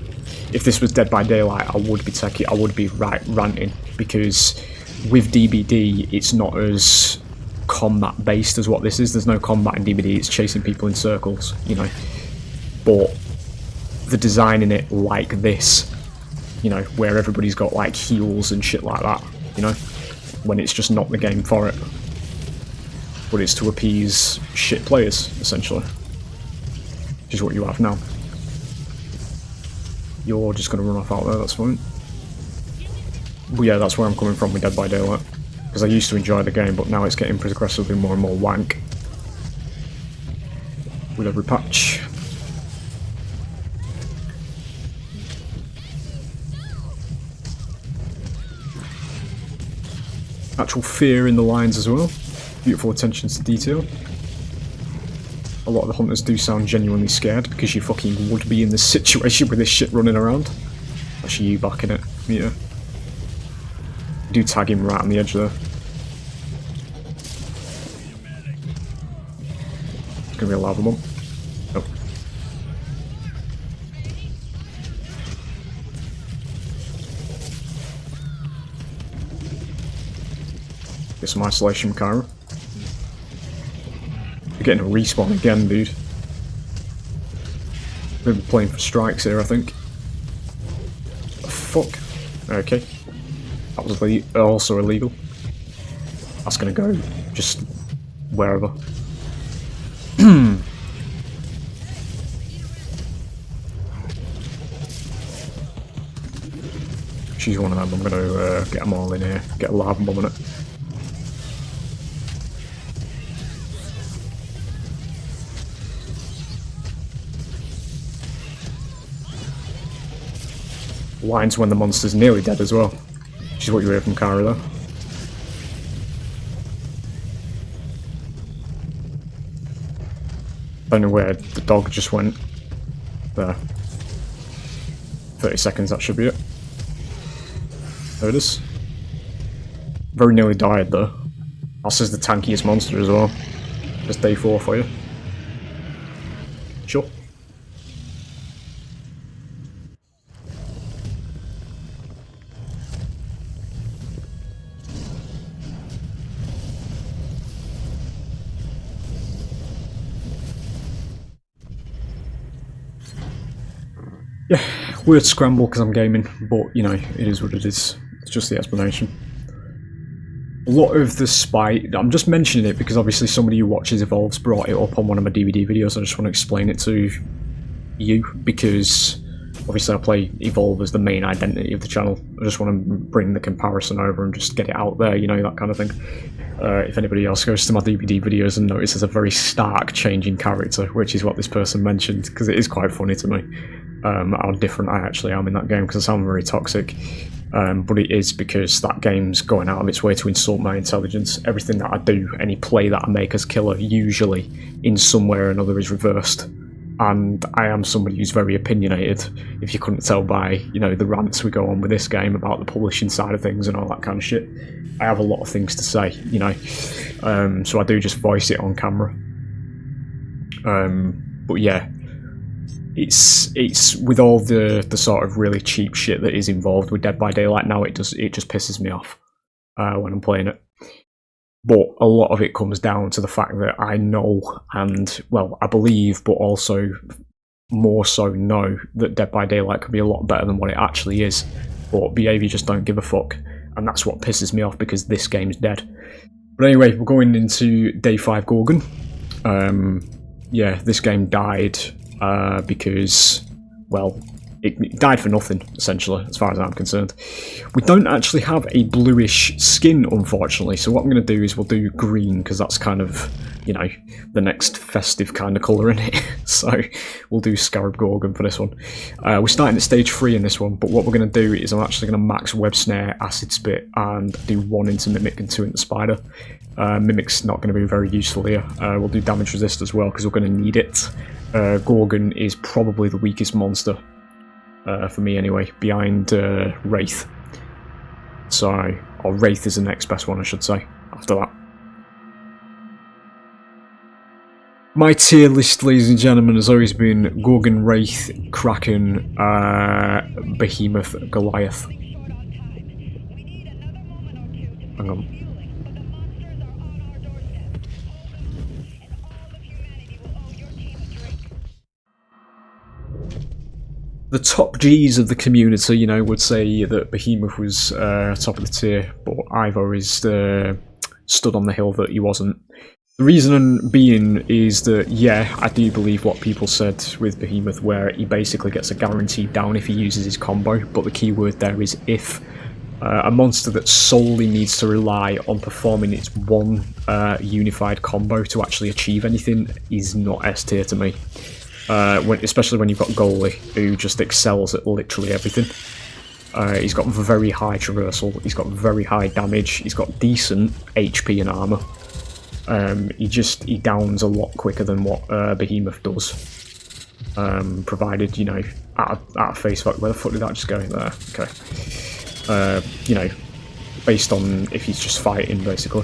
If this was Dead by Daylight, I would be ranting because with DBD, it's not as combat based as what this is. There's no combat in DBD, it's chasing people in circles, you know. But the design in it like this, you know, where everybody's got like heals and shit like that, you know, when it's just not the game for it. But it's to appease shit players, essentially. Which is what you have now. You're just going to run off out there, that's fine. But yeah, that's where I'm coming from with Dead by Daylight. Because I used to enjoy the game, but now it's getting progressively more and more wank. With every patch. Actual fear in the lines as well. Beautiful attention to detail. A lot of the hunters do sound genuinely scared because you fucking would be in this situation with this shit running around. Actually, you back in it, yeah. Do tag him right on the edge there. It's gonna be a lava bomb. Oh. Get some isolation from Kyra. You're getting a respawn again, dude. We've been playing for strikes here, I think. Fuck. Okay. That was also illegal. That's gonna go just wherever. She's one of them. I'm gonna get them all in here. Get a lava bomb in it. Lines when the monster's nearly dead as well. Which is what you hear from Kara though. Don't know where the dog just went. There. 30 seconds, that should be it. There it is. Very nearly died though. This is the tankiest monster as well. Just day 4 for you. Sure. Yeah, weird scramble because I'm gaming, but you know, it is what it is. It's just the explanation. A lot of the spite, I'm just mentioning it because obviously somebody who watches Evolve's brought it up on one of my DVD videos. I just want to explain it to you because obviously I play Evolve as the main identity of the channel. I just want to bring the comparison over and just get it out there, you know, that kind of thing. If anybody else goes to my DVD videos and notices a very stark change in character, which is what this person mentioned, because it is quite funny to me. How different I actually am in that game because I sound very toxic, but it is because that game's going out of its way to insult my intelligence. Everything that I do, any play that I make as killer, usually in some way or another is reversed, and I am somebody who's very opinionated, if you couldn't tell by, you know, the rants we go on with this game about the publishing side of things and all that kind of shit. I have a lot of things to say, you know, so I do just voice it on camera. But yeah, it's with all the sort of really cheap shit that is involved with Dead by Daylight now, it just pisses me off when I'm playing it. But a lot of it comes down to the fact that I know, and well, I believe, but also more so know that Dead by Daylight could be a lot better than what it actually is. But behaviour just don't give a fuck, and that's what pisses me off because this game's dead. But anyway, we're going into day 5 Gorgon. Yeah, this game died because, well, it died for nothing, essentially, as far as I'm concerned. We don't actually have a bluish skin, unfortunately, so what I'm going to do is we'll do green, because that's kind of, you know, the next festive kind of colour in it. So we'll do Scarab Gorgon for this one. We're starting at stage 3 in this one, but what we're going to do is I'm actually going to max Web Snare, Acid Spit, and do 1 into Mimic and 2 into Spider. Mimic's not going to be very useful here. We'll do damage resist as well, because we're going to need it. Gorgon is probably the weakest monster. For me anyway, behind Wraith. So, or Wraith is the next best one, I should say, after that. My tier list, ladies and gentlemen, has always been Gorgon, Wraith, Kraken, Behemoth, Goliath. Hang on. The top G's of the community, you know, would say that Behemoth was top of the tier, but Ivor is stood on the hill that he wasn't. The reason being is that, yeah, I do believe what people said with Behemoth, where he basically gets a guaranteed down if he uses his combo, but the key word there is if. A monster that solely needs to rely on performing its one unified combo to actually achieve anything is not S tier to me. Especially when you've got Goalie, who just excels at literally everything. He's got very high traversal, he's got very high damage, he's got decent HP and armor. He downs a lot quicker than what Behemoth does. Provided, you know, out of face fuck, where the fuck did that just go? There, okay. You know, based on if he's just fighting, basically.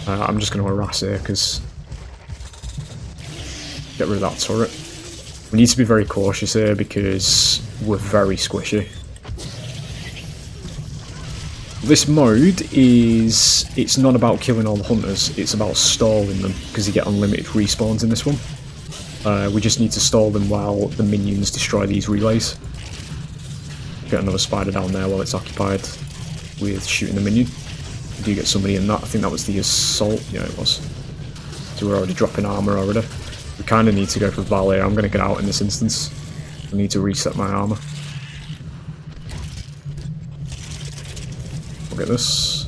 I'm just going to harass here, because... Get rid of that turret. We need to be very cautious here, because we're very squishy. This mode is... It's not about killing all the hunters, it's about stalling them, because you get unlimited respawns in this one. We just need to stall them while the minions destroy these relays. Get another spider down there while it's occupied with shooting the minion. We do get somebody in that. I think that was the assault. Yeah, it was. So we're already dropping armor already. We kind of need to go for Val here. I'm going to get out in this instance. I need to reset my armor. We'll get this.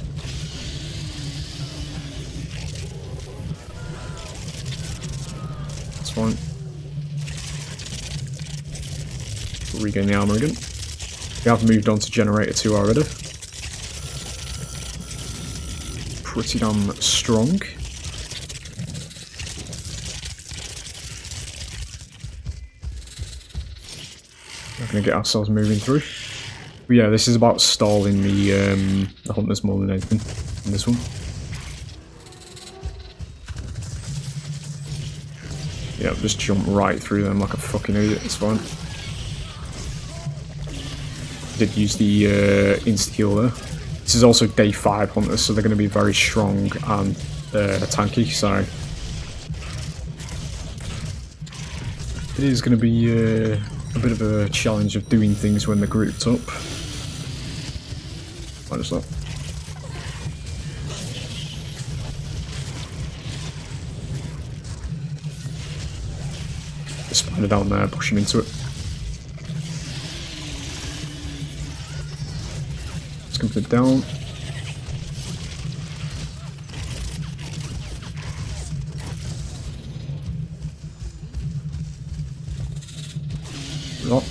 That's fine. We'll regain the armor again. We have moved on to Generator 2 already. Pretty damn strong. We're going to get ourselves moving through. But yeah, this is about stalling the hunters more than anything in this one. Yeah, just jump right through them like a fucking idiot, it's fine. Did use the insta-heal there. This is also day 5 hunters, so they're going to be very strong and tanky, so it is going to be a bit of a challenge of doing things when they're grouped up. What is that? The spider down there, push him into it. Put it down. Oh.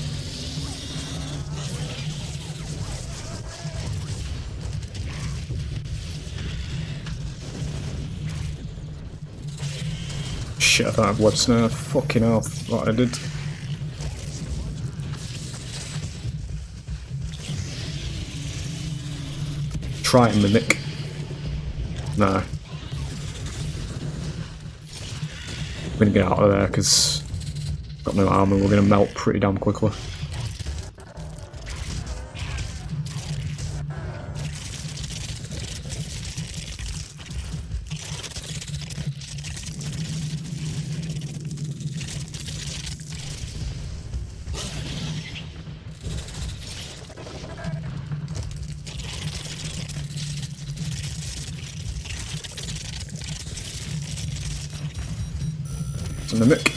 Shit, I don't have web snare. Fucking hell, what I did. Try and mimic. No. I'm gonna get out of there because I've got no armor, we're gonna melt pretty damn quickly. Mimic.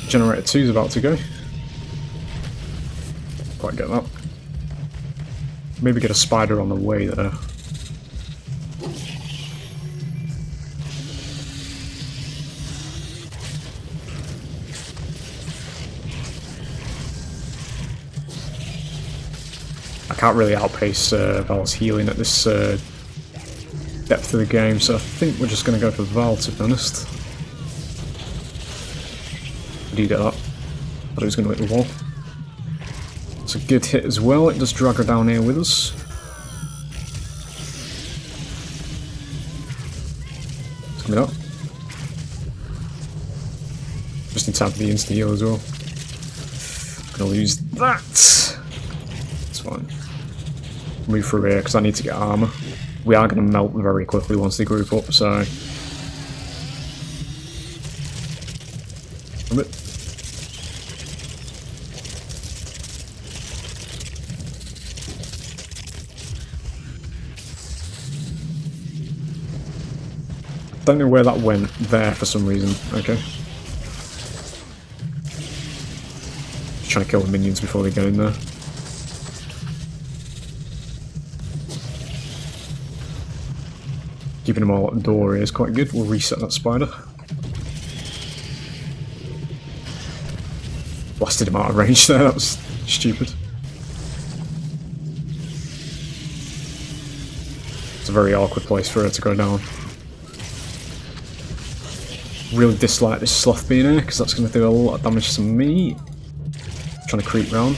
Generator 2 is about to go. Quite get that. Maybe get a spider on the way there. I can't really outpace Val's healing at this depth of the game, so I think we're just going to go for Val, to be honest. I do get that. Thought he was going to hit the wall. It's a good hit as well. It does drag her down here with us. It's coming up. Just in time for the insta heal as well. Gonna lose that. It's fine. move through here because I need to get armor. We are going to melt very quickly once they group up, so... Don't know where that went there for some reason. Okay. Just trying to kill the minions before they go in there. Keeping them all at the door is quite good. We'll reset that spider. Blasted him out of range there, that was stupid. It's a very awkward place for her to go down. Really dislike this sloth being here because that's going to do a lot of damage to me. Trying to creep round.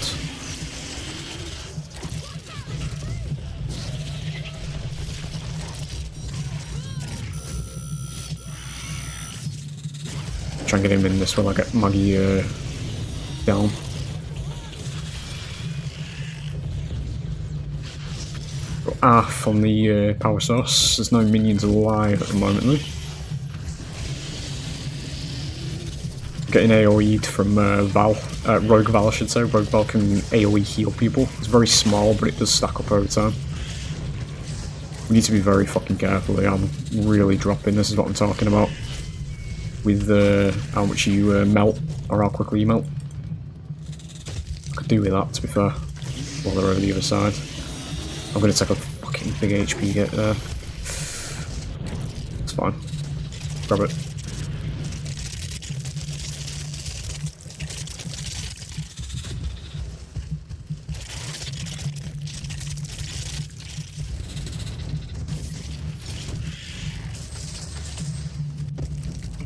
Try and get him in this while I get Maggie down. Got Arf on the power source. There's no minions alive at the moment though. Getting AoE'd from Rogue Val I should say. Rogue Val can AoE heal people. It's very small but it does stack up over time. We need to be very fucking careful here. I'm really dropping, this is what I'm talking about. With how much you melt, or how quickly you melt. I could do with that to be fair, while they're over the other side. I'm going to take a fucking big HP hit there. It's fine. Grab it.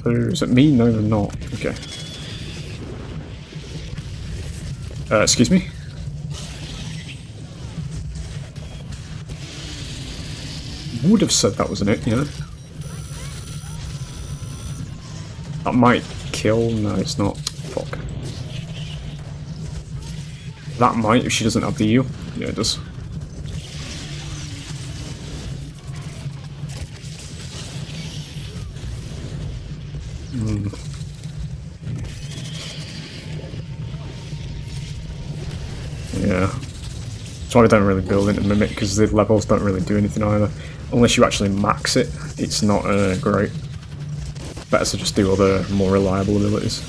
Is it me? No, they're not. Okay. Excuse me? Would have said that wasn't it, you know? That might kill. No, it's not. Fuck. That might if she doesn't have the heal. Yeah, it does. Yeah. That's why I don't really build into Mimic, because the levels don't really do anything either. Unless you actually max it, it's not great. Better to just do other more reliable abilities.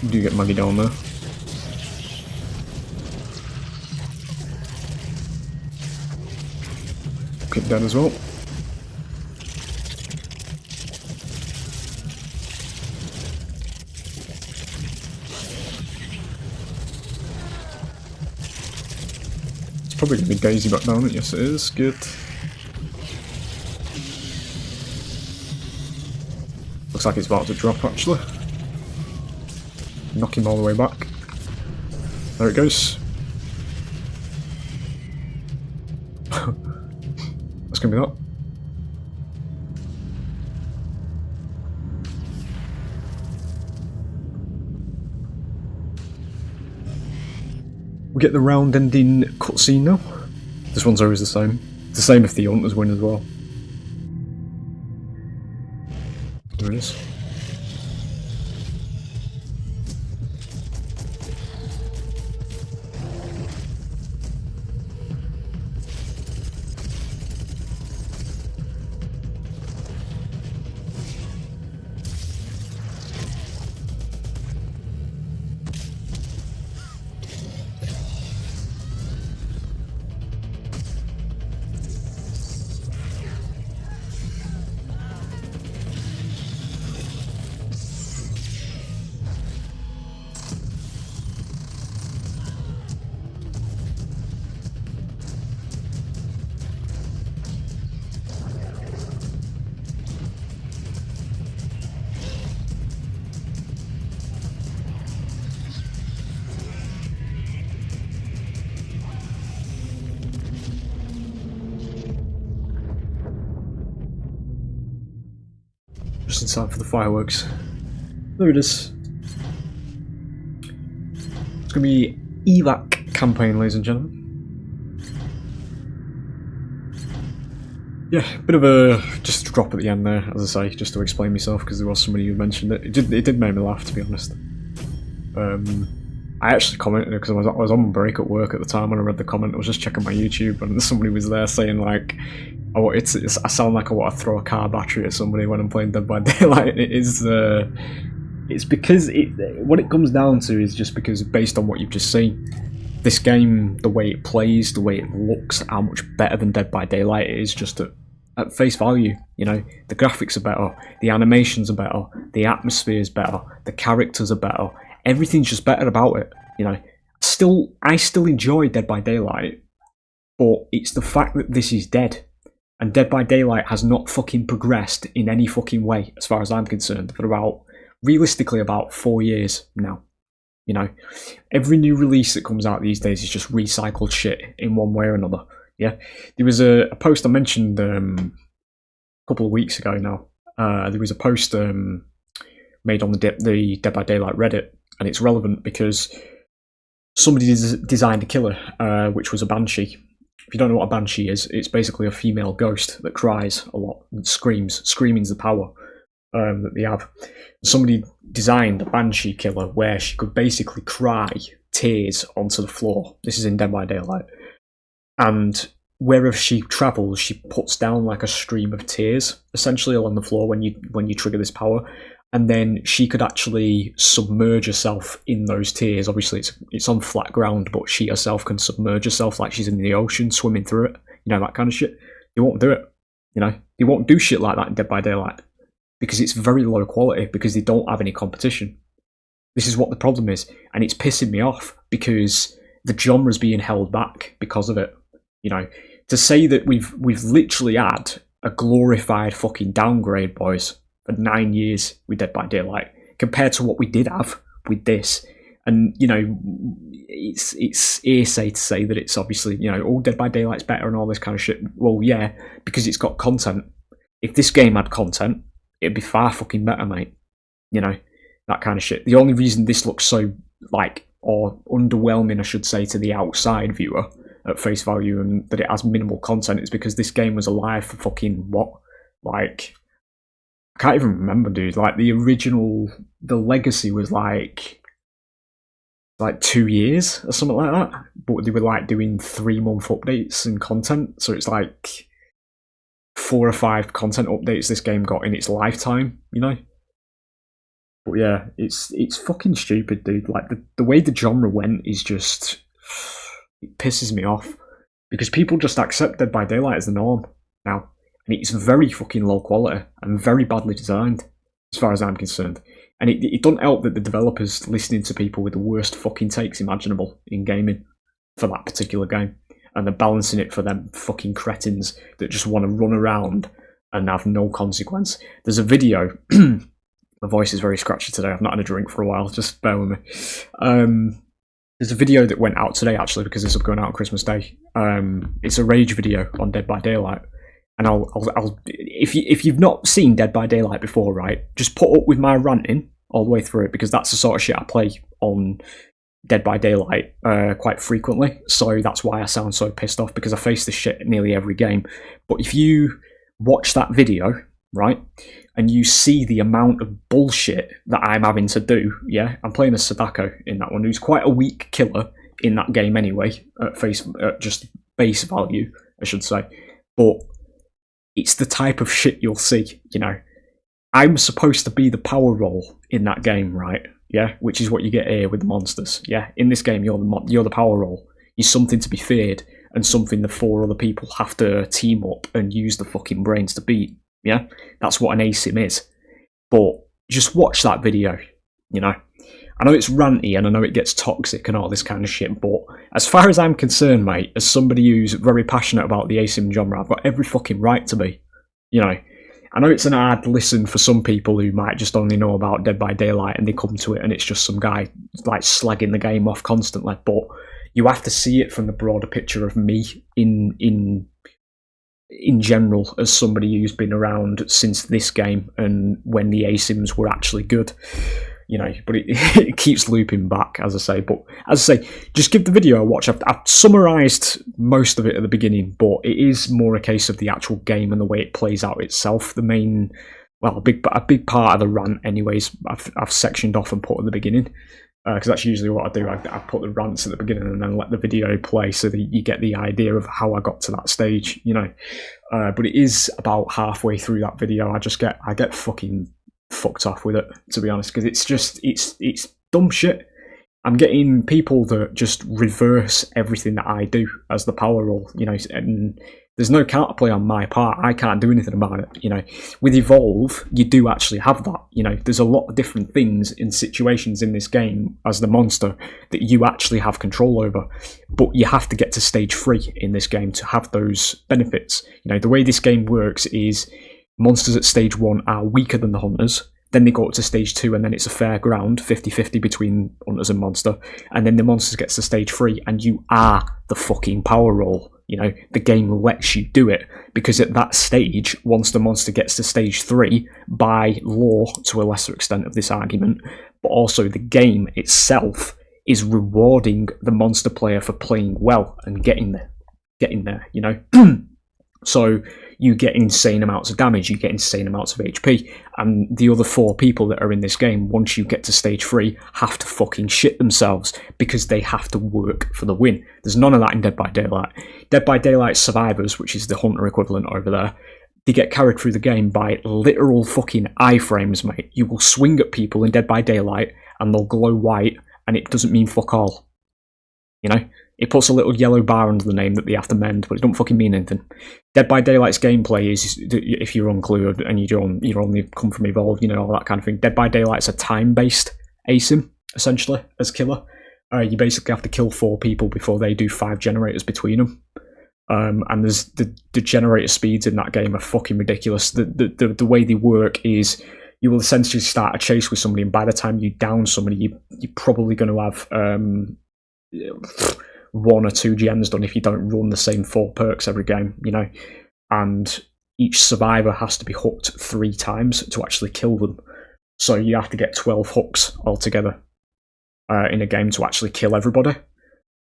You do get Maggie down there. Kick dead as well. Probably going to be Daisy back down it, yes it is, good. Looks like it's about to drop actually. Knock him all the way back. There it goes. That's going to be that. We get the round ending cutscene now. This one's always the same. It's the same if the hunters win as well. There it is. Just in time for the fireworks. There it is. It's gonna be Evac campaign, ladies and gentlemen. Yeah, bit of a just a drop at the end there, as I say, just to explain myself, because there was somebody who mentioned it. It did make me laugh, to be honest. I actually commented because I was on break at work at the time when I read the comment. I was just checking my YouTube, and somebody was there saying like, "Oh, I sound like I want to throw a car battery at somebody when I'm playing Dead by Daylight." It is. It's because what it comes down to is just because based on what you've just seen, this game, the way it plays, the way it looks, how much better than Dead by Daylight it is just at face value. You know, the graphics are better, the animations are better, the atmosphere is better, the characters are better. Everything's just better about it. You know, I still enjoy Dead by Daylight, but it's the fact that this is dead. And Dead by Daylight has not fucking progressed in any fucking way, as far as I'm concerned, for realistically about 4 years now. You know, every new release that comes out these days is just recycled shit in one way or another. Yeah, there was a post I mentioned a couple of weeks ago now. There was a post made on the Dead by Daylight Reddit, and it's relevant because somebody designed a killer, which was a banshee. If you don't know what a banshee is, it's basically a female ghost that cries a lot and screams. Screaming's the power that they have. Somebody designed a banshee killer where she could basically cry tears onto the floor. This is in Dead by Daylight. And wherever she travels, she puts down like a stream of tears, essentially along the floor when you trigger this power. And then she could actually submerge herself in those tears. Obviously, it's on flat ground, but she herself can submerge herself like she's in the ocean, swimming through it. You know, that kind of shit. They won't do it. You know, they won't do shit like that in Dead by Daylight because it's very low quality, because they don't have any competition. This is what the problem is, and it's pissing me off because the genre's being held back because of it. You know, to say that we've literally had a glorified fucking downgrade, boys, for 9 years with Dead by Daylight compared to what we did have with this. And, you know, it's hearsay to say that it's obviously, you know, all Dead by Daylight's better and all this kind of shit. Well, yeah, because it's got content. If this game had content, it'd be far fucking better, mate. You know, that kind of shit. The only reason this looks so, like, or underwhelming, I should say, to the outside viewer at face value, and that it has minimal content, is because this game was alive for fucking, what? Like, I can't even remember, dude. Like, the original, the legacy was like 2 years or something like that. But they were like doing 3-month updates and content. So it's like 4 or 5 content updates this game got in its lifetime, you know? But yeah, it's fucking stupid, dude. Like, the way the genre went is just, it pisses me off. Because people just accept Dead by Daylight as the norm now. And it's very fucking low quality and very badly designed, as far as I'm concerned. And it doesn't help that the developers listening to people with the worst fucking takes imaginable in gaming for that particular game. And they're balancing it for them fucking cretins that just want to run around and have no consequence. There's a video, my voice is very scratchy today, I've not had a drink for a while, just bear with me. There's a video that went out today, actually, because this is going out on Christmas Day. It's a rage video on Dead by Daylight. And I'll if you've not seen Dead by Daylight before, right, just put up with my ranting all the way through it, because that's the sort of shit I play on Dead by Daylight quite frequently. So that's why I sound so pissed off, because I face this shit nearly every game. But if you watch that video, right, and you see the amount of bullshit that I'm having to do, yeah, I'm playing as Sadako in that one, who's quite a weak killer in that game anyway, at just base value, I should say. But it's the type of shit you'll see, you know. I'm supposed to be the power role in that game, right? Yeah, which is what you get here with the monsters. Yeah, in this game, you're the power role. You're something to be feared, and something the 4 other people have to team up and use the fucking brains to beat. Yeah, that's what an ASIM is. But just watch that video, you know. I know it's ranty and I know it gets toxic and all this kind of shit, but as far as I'm concerned, mate, as somebody who's very passionate about the ASIM genre, I've got every fucking right to be. You know, I know it's an hard listen for some people who might just only know about Dead by Daylight and they come to it and it's just some guy like slagging the game off constantly, but you have to see it from the broader picture of me in general, as somebody who's been around since this game and when the ASIMs were actually good. you know, but it keeps looping back, as I say. But as I say, just give the video a watch. I've summarised most of it at the beginning, but it is more a case of the actual game and the way it plays out itself. The main, well, a big part of the rant, anyways, I've sectioned off and put at the beginning, because that's usually what I do. I put the rants at the beginning and then let the video play so that you get the idea of how I got to that stage, you know. But it is about halfway through that video, I get fucking fucked off with it, to be honest, because it's dumb shit. I'm getting people that just reverse everything that I do as the power roll, you know, and there's no counterplay on my part. I can't do anything about it, you know. With Evolve, you do actually have that, you know. There's a lot of different things in situations in this game as the monster that you actually have control over, but you have to get to stage 3 in this game to have those benefits. You know, the way this game works is monsters at stage 1 are weaker than the hunters, then they go up to stage 2 and then it's a fair ground, 50-50 between hunters and monster, and then the monster gets to stage 3 and you are the fucking power roll. You know, the game lets you do it, because at that stage, once the monster gets to stage 3, by law, to a lesser extent of this argument, but also the game itself is rewarding the monster player for playing well and getting there, you know. So you get insane amounts of damage, you get insane amounts of HP, and the other 4 people that are in this game, once you get to stage 3, have to fucking shit themselves because they have to work for the win. There's none of that in Dead by Daylight. Dead by Daylight survivors, which is the hunter equivalent over there, they get carried through the game by literal fucking iframes, mate. You will swing at people in Dead by Daylight and they'll glow white, and it doesn't mean fuck all. You know? It puts a little yellow bar under the name that they have to mend, but it don't fucking mean anything. Dead by Daylight's gameplay is, if you're unclear and you're only come from Evolve, you know, all that kind of thing. Dead by Daylight's a time-based ASIM, essentially, as killer. You basically have to kill 4 people before they do 5 generators between them. And there's the generator speeds in that game are fucking ridiculous. The way they work is you will essentially start a chase with somebody, and by the time you down somebody, you're probably going to have 1 or 2 gens done if you don't run the same 4 perks every game, you know. And each survivor has to be hooked 3 times to actually kill them. So you have to get 12 hooks altogether in a game to actually kill everybody.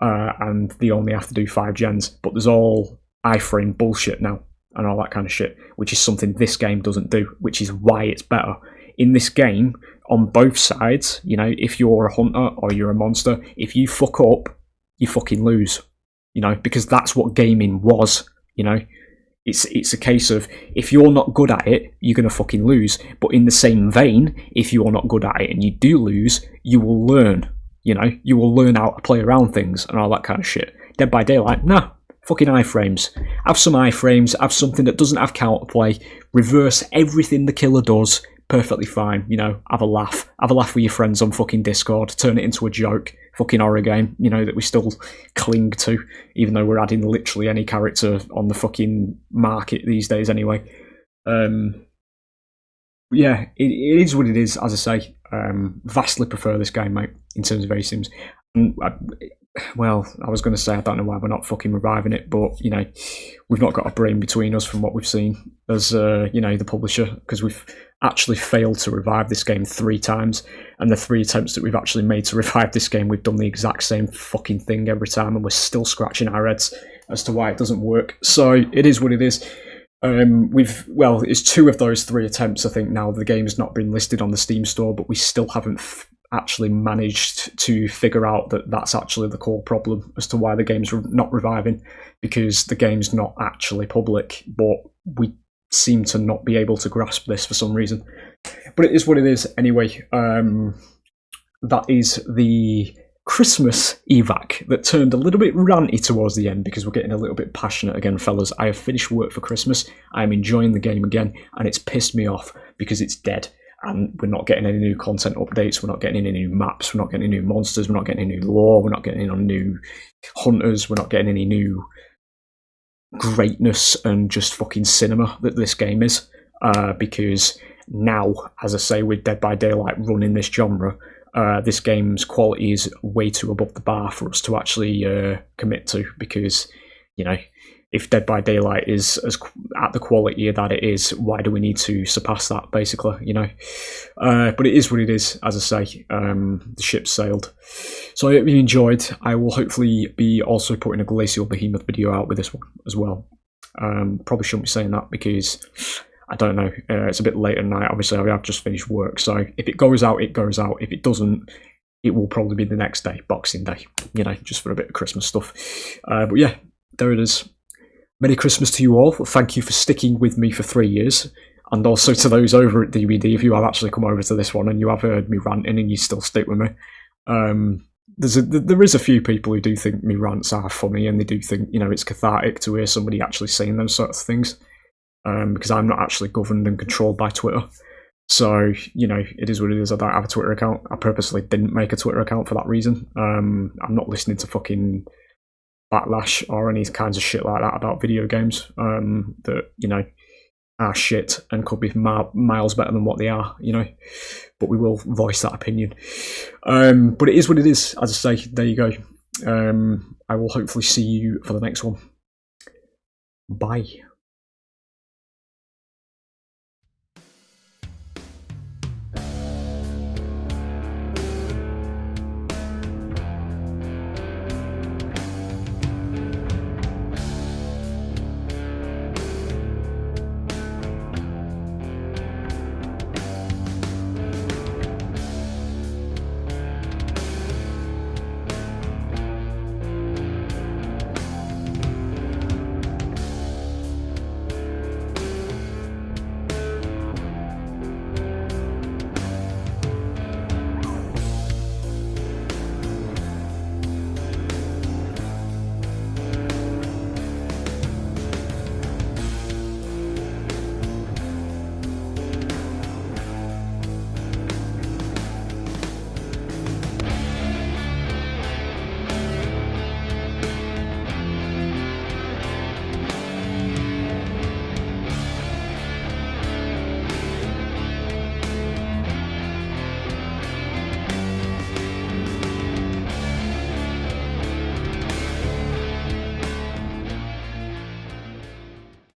And they only have to do 5 gens. But there's all iframe bullshit now and all that kind of shit, which is something this game doesn't do, which is why it's better. In this game, on both sides, you know, if you're a hunter or you're a monster, if you fuck up, you fucking lose, you know, because that's what gaming was, you know. It's a case of, if you're not good at it, you're going to fucking lose. But in the same vein, if you're not good at it and you do lose, you will learn, you know. You will learn how to play around things and all that kind of shit. Dead by Daylight, nah, fucking iframes. Have some iframes, have something that doesn't have counterplay, reverse everything the killer does, perfectly fine, you know. Have a laugh with your friends on fucking Discord, turn it into a joke. Fucking horror game, you know, that we still cling to, even though we're adding literally any character on the fucking market these days anyway. Yeah, it is what it is, as I say. Vastly prefer this game, mate, in terms of ASIMs. Well, I was going to say, I don't know why we're not fucking reviving it, but, you know, we've not got a brain between us from what we've seen as, you know, the publisher, because we've actually failed to revive this game 3 times, and the 3 attempts that we've actually made to revive this game, we've done the exact same fucking thing every time, and we're still scratching our heads as to why it doesn't work. So, it is what it is. It's 2 of those 3 attempts, I think, now. The game's not been listed on the Steam store, but we still haven't actually managed to figure out that that's actually the core problem as to why the game's not reviving, because the game's not actually public, but we seem to not be able to grasp this for some reason. But it is what it is anyway. That is the Christmas evac that turned a little bit ranty towards the end, because we're getting a little bit passionate again, fellas. I have finished work for Christmas, I am enjoying the game again, and it's pissed me off because it's dead. And we're not getting any new content updates, we're not getting any new maps, we're not getting any new monsters, we're not getting any new lore, we're not getting any new hunters, we're not getting any new greatness and just fucking cinema that this game is. Because now, as I say, with Dead by Daylight running this genre, this game's quality is way too above the bar for us to actually commit to, because, you know, if Dead by Daylight is at the quality that it is, why do we need to surpass that, basically, you know? But it is what it is, as I say. The ship sailed. So I hope you enjoyed. I will hopefully be also putting a Glacial Behemoth video out with this one as well. Probably shouldn't be saying that because I don't know. It's a bit late at night. Obviously, I have just finished work. So if it goes out, it goes out. If it doesn't, it will probably be the next day, Boxing Day, you know, just for a bit of Christmas stuff. But yeah, there it is. Merry Christmas to you all. Thank you for sticking with me for 3 years. And also to those over at DVD, if you have actually come over to this one and you have heard me ranting and you still stick with me. There is a few people who do think me rants are funny, and they do think, you know, it's cathartic to hear somebody actually saying those sorts of things. Because I'm not actually governed and controlled by Twitter. So, you know, it is what it is. I don't have a Twitter account. I purposely didn't make a Twitter account for that reason. I'm not listening to fucking backlash or any kinds of shit like that about video games that, you know, are shit and could be miles better than what they are, you know. But we will voice that opinion. But it is what it is. As I say, there you go. I will hopefully see you for the next one. Bye.